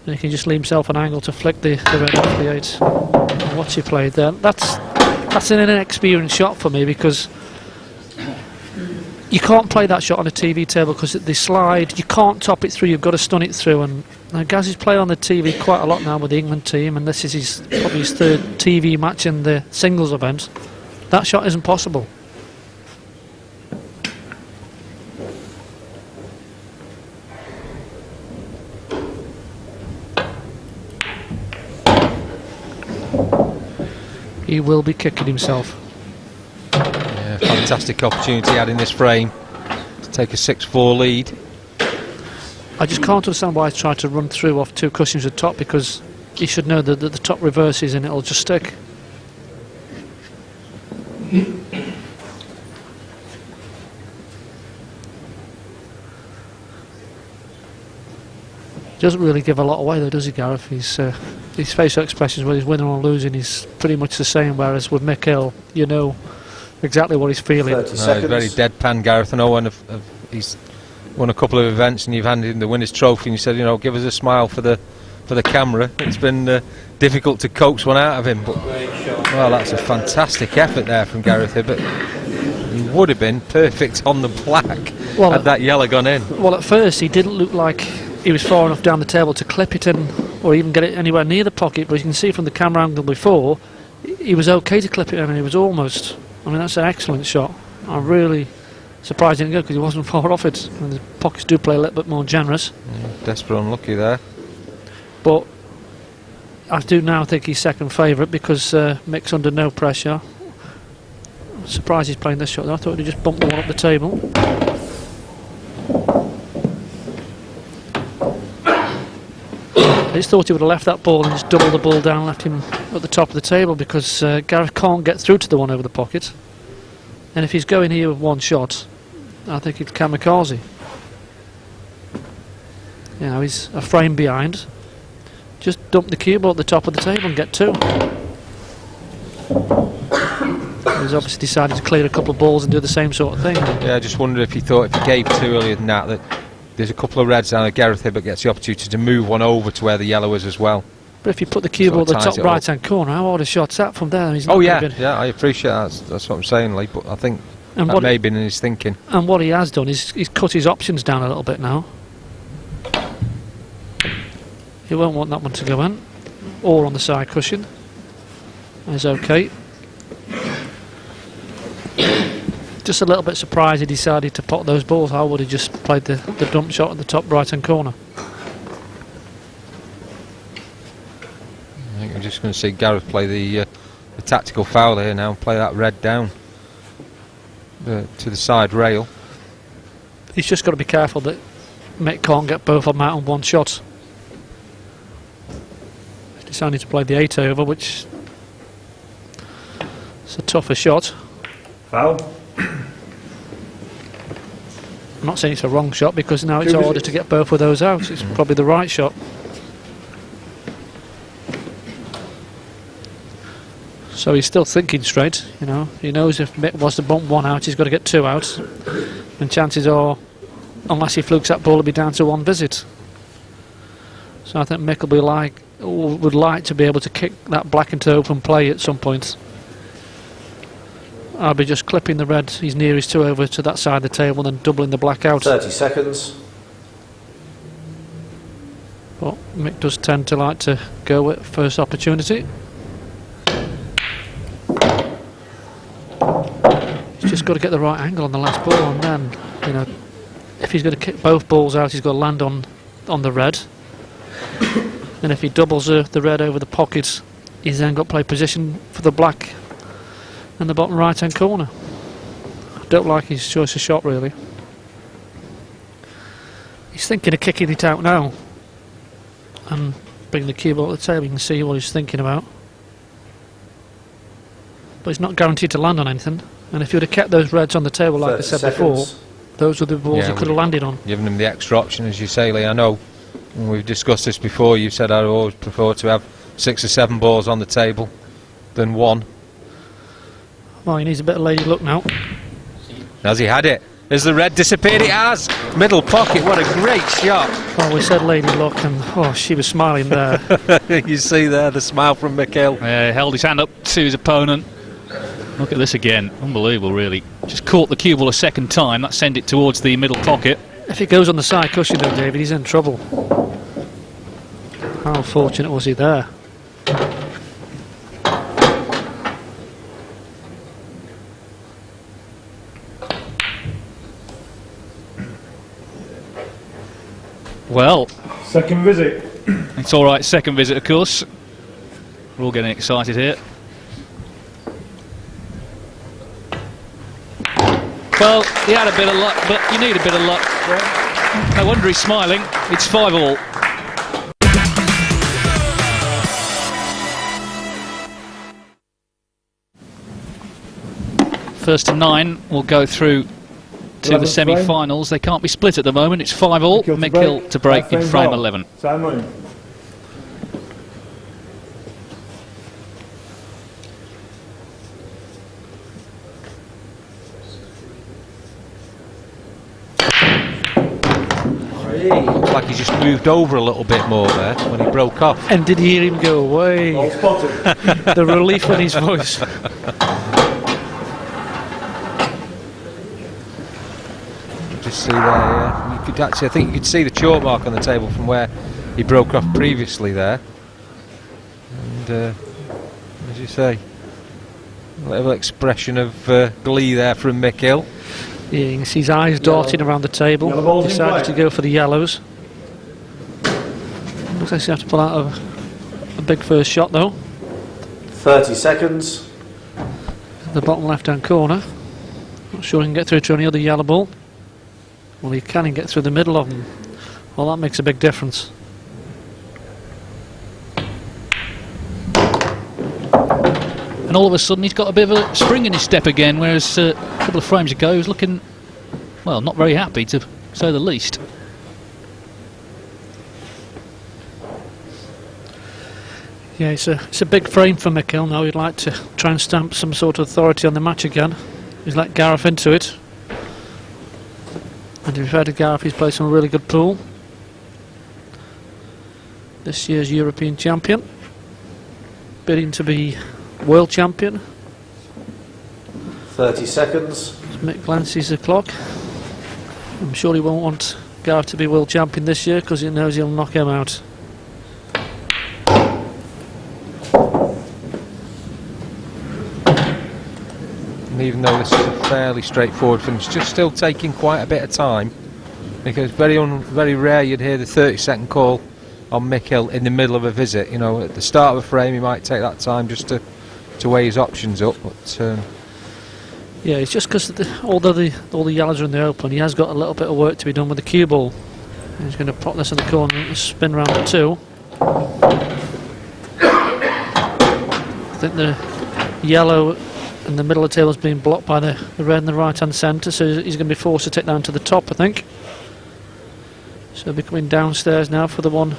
And he can just leave himself an angle to flick the red off the 8. And what's he played there? That's an inexperienced shot for me, because you can't play that shot on a TV table because they slide. You can't top it through, you've got to stun it through. And Gaz has played on the TV quite a lot now with the England team, and this is probably his 3rd TV match in the singles event. That shot isn't possible. He will be kicking himself. Yeah, fantastic opportunity he had in this frame to take a 6-4 lead. I just can't understand why he's tried to run through off 2 cushions at the top, because he should know that the top reverses and it'll just stick. Doesn't really give a lot away though, does he, Gareth? His facial expressions, whether he's winning or losing, is pretty much the same, whereas with Mick Hill, you know exactly what he's feeling. 30 He's seconds. very deadpan, Gareth. I know when he's won a couple of events and you've handed him the winner's trophy and you said, you know, give us a smile for the camera. It's been difficult to coax one out of him, but well, that's a fantastic effort there from Gareth Hibbott. He would have been perfect on the black had that yellow gone in. Well, at first he didn't look like he was far enough down the table to clip it in or even get it anywhere near the pocket, but you can see from the camera angle before he was okay to clip it in, and he was almost. I mean, that's an excellent shot. I'm really surprised he didn't go because he wasn't far off it, and the pockets do play a little bit more generous. Yeah, desperate unlucky there. But I do now think he's second favourite because Mick's under no pressure. I'm surprised he's playing this shot though. I thought he'd just bumped the one up the table. I just thought he would have left that ball and just doubled the ball down, left him at the top of the table, because Gareth can't get through to the one over the pocket. And if he's going here with one shot, I think it's kamikaze. You know, he's a frame behind. Just dump the cue ball at the top of the table and get 2. He's obviously decided to clear a couple of balls and do the same sort of thing. Yeah, I just wondered if he thought if he gave 2 earlier than that there's a couple of reds down, and Gareth Hibbott gets the opportunity to move one over to where the yellow is as well. But if you put the cue ball at the top right hand corner, how hard a shot's that from there? He's not yeah, I appreciate that. That's what I'm saying, Lee, but I think that may have been in his thinking. And what he has done is he's cut his options down a little bit now. He won't want that one to go in, or on the side cushion. That's okay. Just a little bit surprised he decided to pot those balls. How would he just played the dump shot at the top right hand corner? I think we're just going to see Gareth play the tactical foul here now and play that red down to the side rail. He's just got to be careful that Mick can't get both of them out on one shot. He's decided to play the 8 over, which is a tougher shot. Foul. I'm not saying it's a wrong shot, because now it's harder to get both of those out. It's probably the right shot. So he's still thinking straight, you know. He knows if Mick was to bump one out, he's got to get 2 out. And chances are, unless he flukes that ball, it'll be down to 1 visit. So I think Mick would like to be able to kick that black into open play at some point. I'll be just clipping the red, he's nearest 2 over to that side of the table, and then doubling the black out. 30 seconds. But Mick does tend to like to go with first opportunity. He's just got to get the right angle on the last ball, and then, you know, if he's going to kick both balls out, he's got to land on the red. And if he doubles the red over the pocket, he's then got to play position for the black in the bottom right hand corner. I don't like his choice of shot, really. He's thinking of kicking it out now and bring the cue ball at the table. You can see what he's thinking about, but he's not guaranteed to land on anything. And if you would have kept those reds on the table, like I said before, those were the balls he could have landed on. Giving him the extra option, as you say, Lee. I know when we've discussed this before, you've said I'd always prefer to have 6 or 7 balls on the table than 1. Well, he needs a bit of lady luck now. Has he had it? Has the red disappeared? It has. Middle pocket. What a great shot. Oh, we said Lady Luck, and oh, she was smiling there. You see there the smile from Michiel. He held his hand up to his opponent. Look at this again. Unbelievable, really. Just caught the cue ball a second time. That sent it towards the middle pocket. If it goes on the side cushion though, David, he's in trouble. How fortunate was he there? Well, Second visit. it's all right. Second visit, of course. We're all getting excited here. Well, he had a bit of luck, but you need a bit of luck. No wonder he's smiling. It's 5-all. First to 9 will go through to the semi-finals. They can't be split at the moment. It's 5-all. Michiel to break in frame 11. Time running. Looks like he just moved over a little bit more there when he broke off. And did you hear him go away? All spotted. The relief in his voice. Just see there, yeah. You could actually, I think you could see the chalk mark on the table from where he broke off previously there. And as you say, a little expression of glee there from Michiel. Yeah, you can see his eyes darting around the table. Decided to go for the yellows. Looks like he's going to have to pull out a big first shot though. 30 seconds. The bottom left-hand corner. Not sure he can get through to any other yellow ball. Well, he can get through the middle of them. Well, that makes a big difference. And all of a sudden he's got a bit of a spring in his step again, whereas a couple of frames ago he was looking, well, not very happy to say the least. Yeah, it's a big frame for Michiel now. He'd like to try and stamp some sort of authority on the match again. He's let Gareth into it. And to be fair to Gareth, he's played some really good pool. This year's European champion. Bidding to be world champion. 30 seconds. Mick glances the clock. I'm sure he won't want Gareth to be world champion this year because he knows he'll knock him out. And even though this is a fairly straightforward finish, just still taking quite a bit of time, because very rare you'd hear the 30-second call on Michiel in the middle of a visit. You know, at the start of a frame he might take that time just to weigh his options up, but yeah, it's just because all the yellows are in the open, he has got a little bit of work to be done with the cue ball. He's going to pop this in the corner and spin round to 2. I think the yellow in the middle of the table is being blocked by the red in the right hand centre, so he's going to be forced to take down to the top, I think. So he'll be coming downstairs now for the one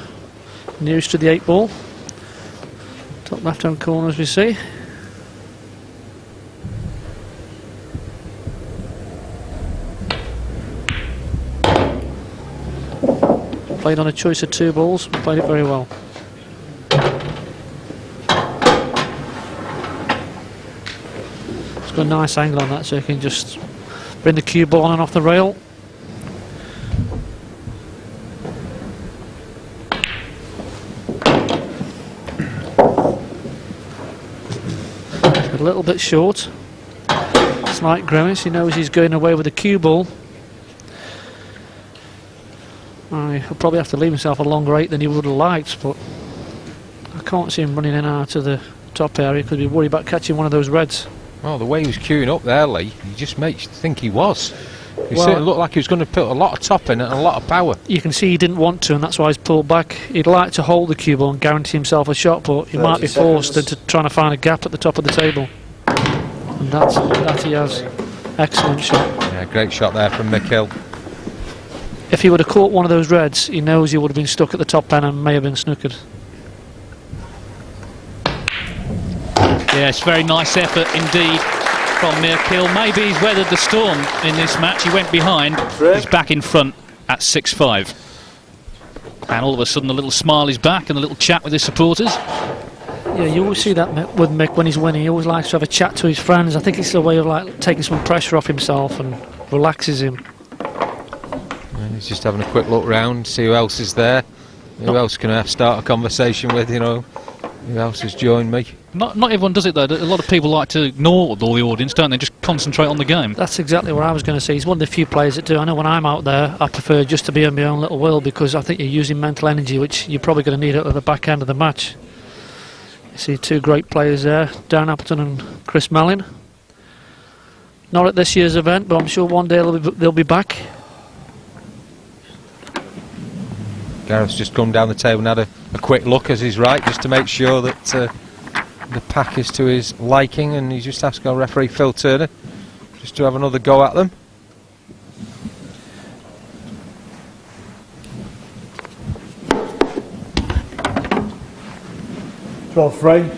nearest to the 8 ball. Top left hand corner, as we see. Played on a choice of 2 balls, played it very well. It's got a nice angle on that, so you can just bring the cue ball on and off the rail. A little bit short. Slight grimace, he knows he's going away with the cue ball. He'll probably have to leave himself a longer 8 than he would have liked, but I can't see him running in and out of the top area because he'd be worried about catching one of those reds. well, the way he was queuing up there, Lee, he just makes you think he was. He certainly looked like he was going to put a lot of top in and a lot of power. You can see he didn't want to, and that's why he's pulled back. He'd like to hold the cue ball and guarantee himself a shot, but he might be forced into trying to find a gap at the top of the table. And that he has. Excellent shot. Yeah, great shot there from Michiel. If he would have caught one of those reds, he knows he would have been stuck at the top end and may have been snookered. Yes, very nice effort indeed from Mick Hill. Maybe he's weathered the storm in this match. He went behind. He's back in front at 6-5. And all of a sudden the little smile is back and the little chat with his supporters. Yeah, you always see that with Mick when he's winning. He always likes to have a chat to his friends. I think it's a way of like taking some pressure off himself and relaxes him. And he's just having a quick look round, see who else is there. Who else can I start a conversation with, you know? Who else has joined me? Not everyone does it though. A lot of people like to ignore all the audience, don't they? Just concentrate on the game. That's exactly what I was going to say. He's one of the few players that do. I know when I'm out there, I prefer just to be in my own little world, because I think you're using mental energy, which you're probably going to need at the back end of the match. You see two great players there, Darren Appleton and Chris Mellin. Not at this year's event, but I'm sure one day they'll be back. Gareth's just come down the table and had a quick look as he's right, just to make sure that the pack is to his liking, and he's just asked our referee Phil Turner just to have another go at them. frame.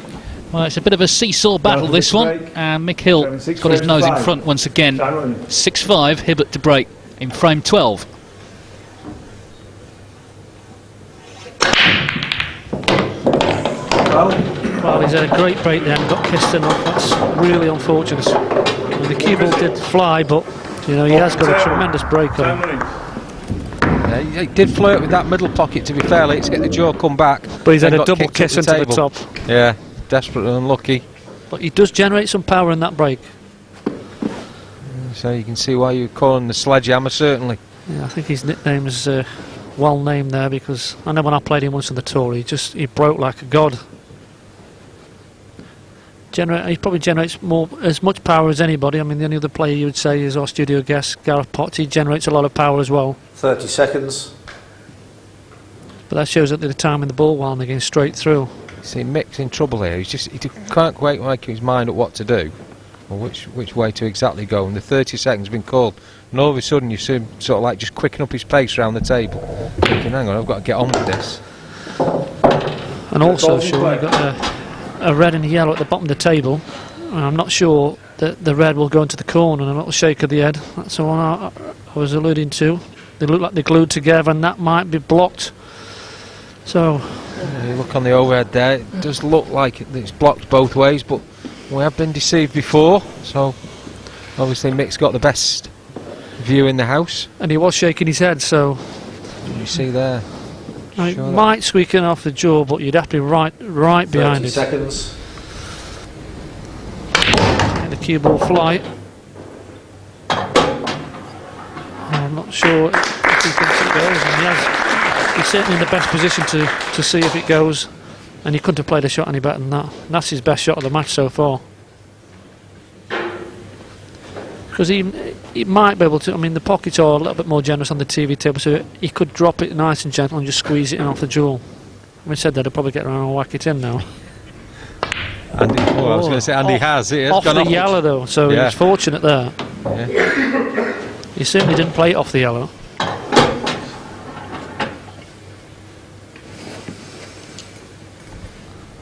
Well, it's a bit of a seesaw battle, this one, and Mick Hill has got his nose in front once again. 6-5, Hibbott to break in frame 12. Well, he's had a great break there and got kissed enough. That's really unfortunate. And the cue ball did fly, but you know, he has got a tremendous break on him. Yeah, he did flirt with that middle pocket, to be fair. Let's get the jaw come back. But he's had a double kiss into the top. Yeah, desperately unlucky. But he does generate some power in that break. So you can see why you're calling the sledgehammer, certainly. Yeah, I think his nickname is well named there, because I know when I played him once on the tour, he broke like a god. He probably generates as much power as anybody. I mean, the only other player you would say is our studio guest, Gareth Potts. He generates a lot of power as well. 30 seconds. But that shows at the timing the ball while they're going straight through. See, Mick's in trouble here. He can't quite make his mind up what to do, or which way to exactly go. And the 30 seconds has been called, and all of a sudden you see him sort of like just quicken up his pace around the table, thinking, hang on, I've got to get on with this. And also, Sean, you've got a red and a yellow at the bottom of the table, and I'm not sure that the red will go into the corner, and a little shake of the head. That's the one I was alluding to. They look like they're glued together, and that might be blocked. So you look on the overhead there, it does look like it's blocked both ways, but we have been deceived before, so obviously Mick's got the best view in the house. And he was shaking his head, so you see there. Now, it might squeak in off the jaw, but you'd have to be right behind 30 it. seconds. And the cue ball fly. I'm not sure if he thinks it goes, and he's certainly in the best position to see if it goes, and he couldn't have played a shot any better than that. And that's his best shot of the match so far. Because he might be able to, I mean, the pockets are a little bit more generous on the TV table, so he could drop it nice and gentle and just squeeze it in off the jaw. Having said that, he'll probably get around and whack it in now. Andy, I was going to say, Andy has. It has off gone the off yellow, though, so he was fortunate there. Yeah. He certainly didn't play it off the yellow.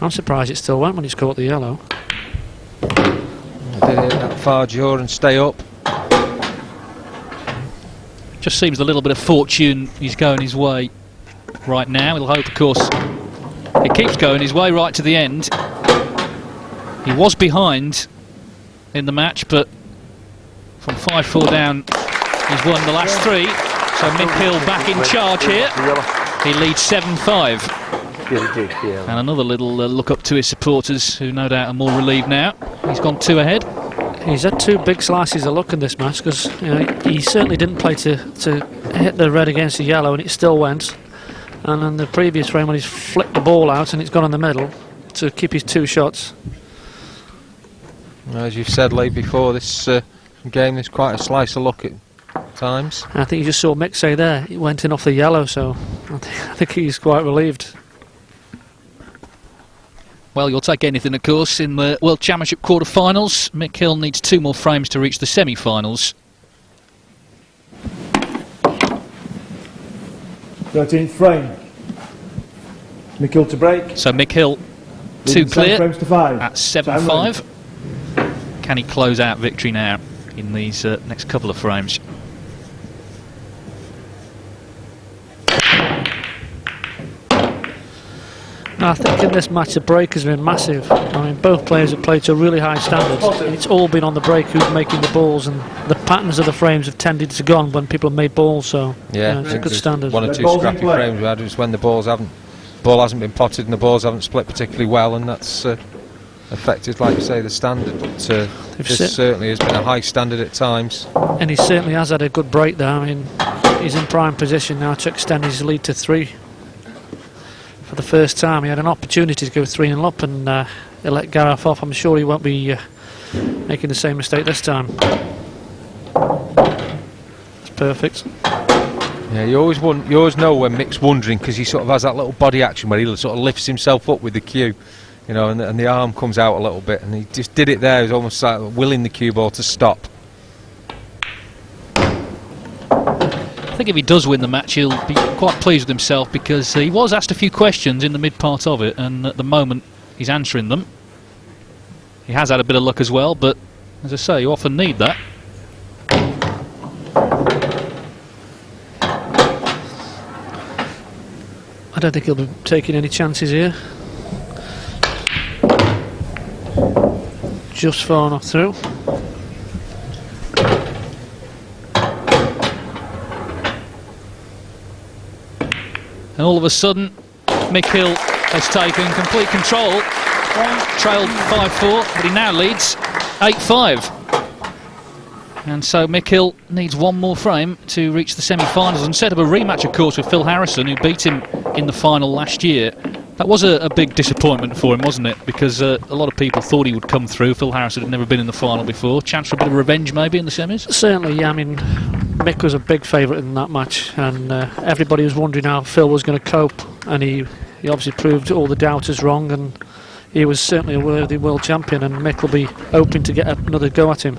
I'm surprised it still went when he's caught the yellow. Did it that far jaw and stay up. Just seems a little bit of fortune is going his way right now. He'll hope, of course, it keeps going his way right to the end. He was behind in the match, but from 5-4 down, he's won the last three. So Mick Hill back in charge here. He leads 7-5. And another little look up to his supporters, who no doubt are more relieved now. He's gone 2 ahead. He's had 2 big slices of luck in this match, because he certainly didn't play to hit the red against the yellow, and it still went. And in the previous frame, when he's flicked the ball out and it's gone in the middle to keep his 2 shots. As you've said, Lee, before, this game is quite a slice of luck at times. And I think you just saw Mick say there, it went in off the yellow, so I think he's quite relieved. Well, you'll take anything, of course, in the World Championship quarter-finals. Mick Hill needs 2 more frames to reach the semi-finals. 13th frame. Mick Hill to break. So Mick Hill 2 clear frames to 5. at 7-5. Can he close out victory now in these next couple of frames? I think in this match the break has been massive. I mean, both players have played to really high standards. It's all been on the break who's making the balls, and the patterns of the frames have tended to go on when people have made balls. So yeah, it's a good standard. One or two scrappy frames we had is when the ball hasn't been potted and the balls haven't split particularly well, and that's affected, like you say, the standard. But this certainly has been a high standard at times. And he certainly has had a good break there. I mean, he's in prime position now to extend his lead to 3. For the first time, he had an opportunity to go 3-0 up, and he let Gareth off. I'm sure he won't be making the same mistake this time. That's perfect. Yeah, you always know when Mick's wondering, because he sort of has that little body action where he sort of lifts himself up with the cue, you know, and the arm comes out a little bit, and he just did it there. He was almost like willing the cue ball to stop. I think if he does win the match, he'll be quite pleased with himself, because he was asked a few questions in the mid part of it, and at the moment he's answering them. He has had a bit of luck as well, but as I say, you often need that. I don't think he'll be taking any chances here. Just far enough through. And all of a sudden, Mick Hill has taken complete control. Trailed 5-4, but he now leads 8-5. And so Mick Hill needs one more frame to reach the semi-finals and set up a rematch, of course, with Phil Harrison, who beat him in the final last year. That was a big disappointment for him, wasn't it? Because a lot of people thought he would come through. Phil Harrison had never been in the final before. Chance for a bit of revenge, maybe, in the semis? Certainly, yeah. I mean, Mick was a big favourite in that match, and everybody was wondering how Phil was going to cope, and he obviously proved all the doubters wrong, and he was certainly a worthy world champion, and Mick will be hoping to get another go at him.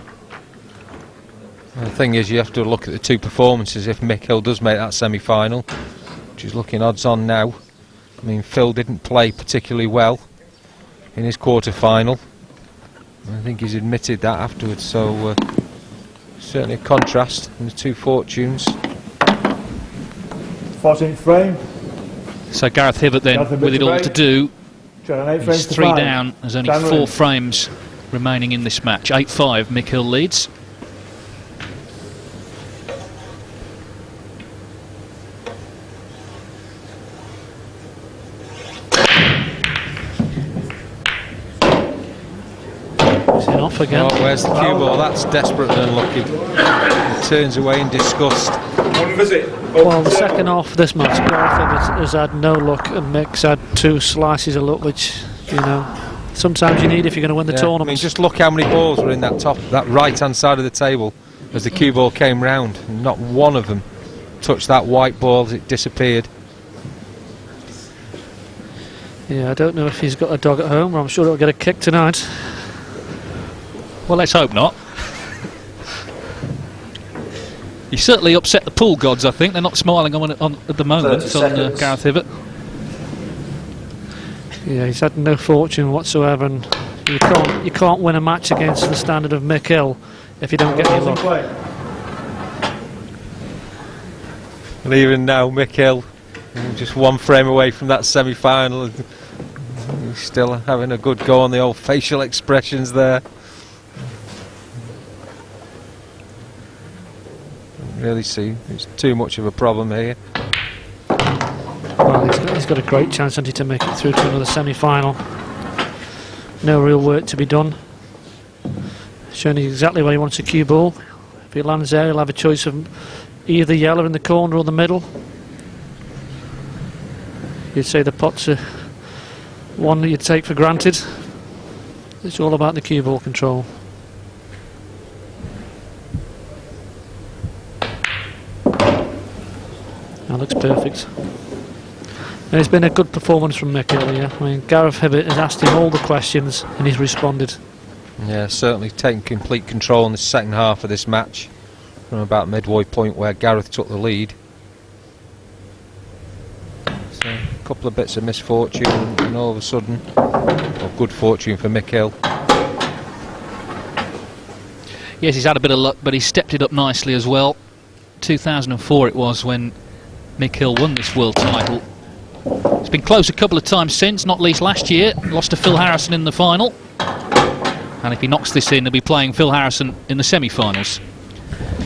The thing is, you have to look at the two performances if Mick Hill does make that semi-final, which is looking odds on now. I mean, Phil didn't play particularly well in his quarter-final. I think he's admitted that afterwards, so certainly a contrast in the two fortunes. 14th frame. So Gareth Hibbott then, with it all to do, he's 3 down. There's only 4 frames remaining in this match. 8-5, Mick Hill leads. Off again. Oh, where's the cue ball? That's desperate and unlucky. He turns away in disgust. Well, the second half of this match, Gareth has had no luck, and Mick's had 2 slices of luck, which, you know, sometimes you need if you're going to win the tournament. I mean, just look how many balls were in that right-hand side of the table as the cue ball came round. Not one of them touched that white ball as it disappeared. Yeah, I don't know if he's got a dog at home, or I'm sure he'll get a kick tonight. Well, let's hope not. He certainly upset the pool gods, I think. They're not smiling on at the moment on Gareth Hibbott. Yeah, he's had no fortune whatsoever, and you can't win a match against the standard of Mick Hill if you don't get any luck. And even now, Mick Hill, just 1 frame away from that semi-final. He's still having a good go on the old facial expressions there. Really see it's too much of a problem here. Well, he's got a great chance, hasn't he, to make it through to another semi-final. No real work to be done. Showing exactly where he wants a cue ball. If he lands there, he'll have a choice of either yellow in the corner or the middle. You'd say the pot's one that you'd take for granted. It's all about the cue ball control. That looks perfect. And it's been a good performance from Mick earlier. I mean, Gareth Hibbott has asked him all the questions and he's responded. Yeah, certainly taking complete control in the second half of this match from about midway point where Gareth took the lead. So a couple of bits of misfortune and all of a sudden, or good fortune for Mick Hill. Yes, he's had a bit of luck, but he stepped it up nicely as well. 2004 it was when Mick Hill won this world title. It's been close a couple of times since, not least last year. Lost to Phil Harrison in the final. And if he knocks this in, he'll be playing Phil Harrison in the semi-finals.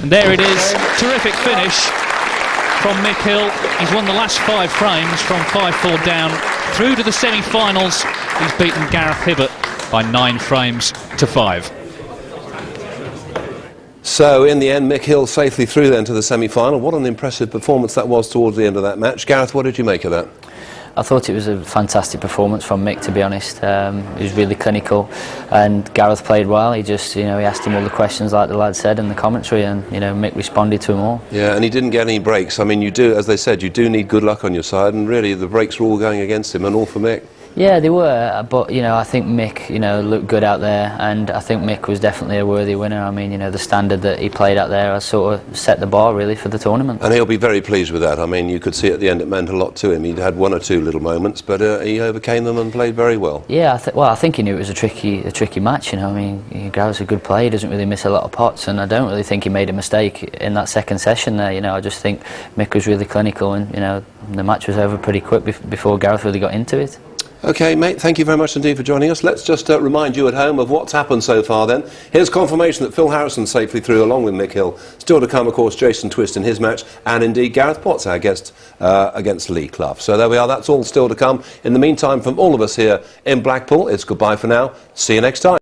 And there it is, terrific finish from Mick Hill. He's won the last 5 frames from 5-4 down through to the semi-finals. He's beaten Gareth Hibbott by 9 frames to 5. So in the end, Mick Hill safely through then to the semi-final. What an impressive performance that was towards the end of that match. Gareth, what did you make of that? I thought it was a fantastic performance from Mick, to be honest. He was really clinical, and Gareth played well. He just, he asked him all the questions like the lad said in the commentary, and Mick responded to him all. Yeah, and he didn't get any breaks. I mean, you do, as they said, you do need good luck on your side, and really the breaks were all going against him and all for Mick. Yeah, they were, but I think Mick, looked good out there, and I think Mick was definitely a worthy winner. I mean, the standard that he played out there has sort of set the bar really for the tournament. And he'll be very pleased with that. I mean, you could see at the end it meant a lot to him. He'd had 1 or 2 little moments, but he overcame them and played very well. Yeah, I think he knew it was a tricky match. I mean, Gareth's a good player. He doesn't really miss a lot of pots, and I don't really think he made a mistake in that second session there. I just think Mick was really clinical, and the match was over pretty quick before Gareth really got into it. OK, mate, thank you very much indeed for joining us. Let's just remind you at home of what's happened so far then. Here's confirmation that Phil Harrison safely through along with Mick Hill. Still to come, of course, Jason Twist in his match, and indeed Gareth Potts, our guest, against Lee Clough. So there we are, that's all still to come. In the meantime, from all of us here in Blackpool, it's goodbye for now. See you next time.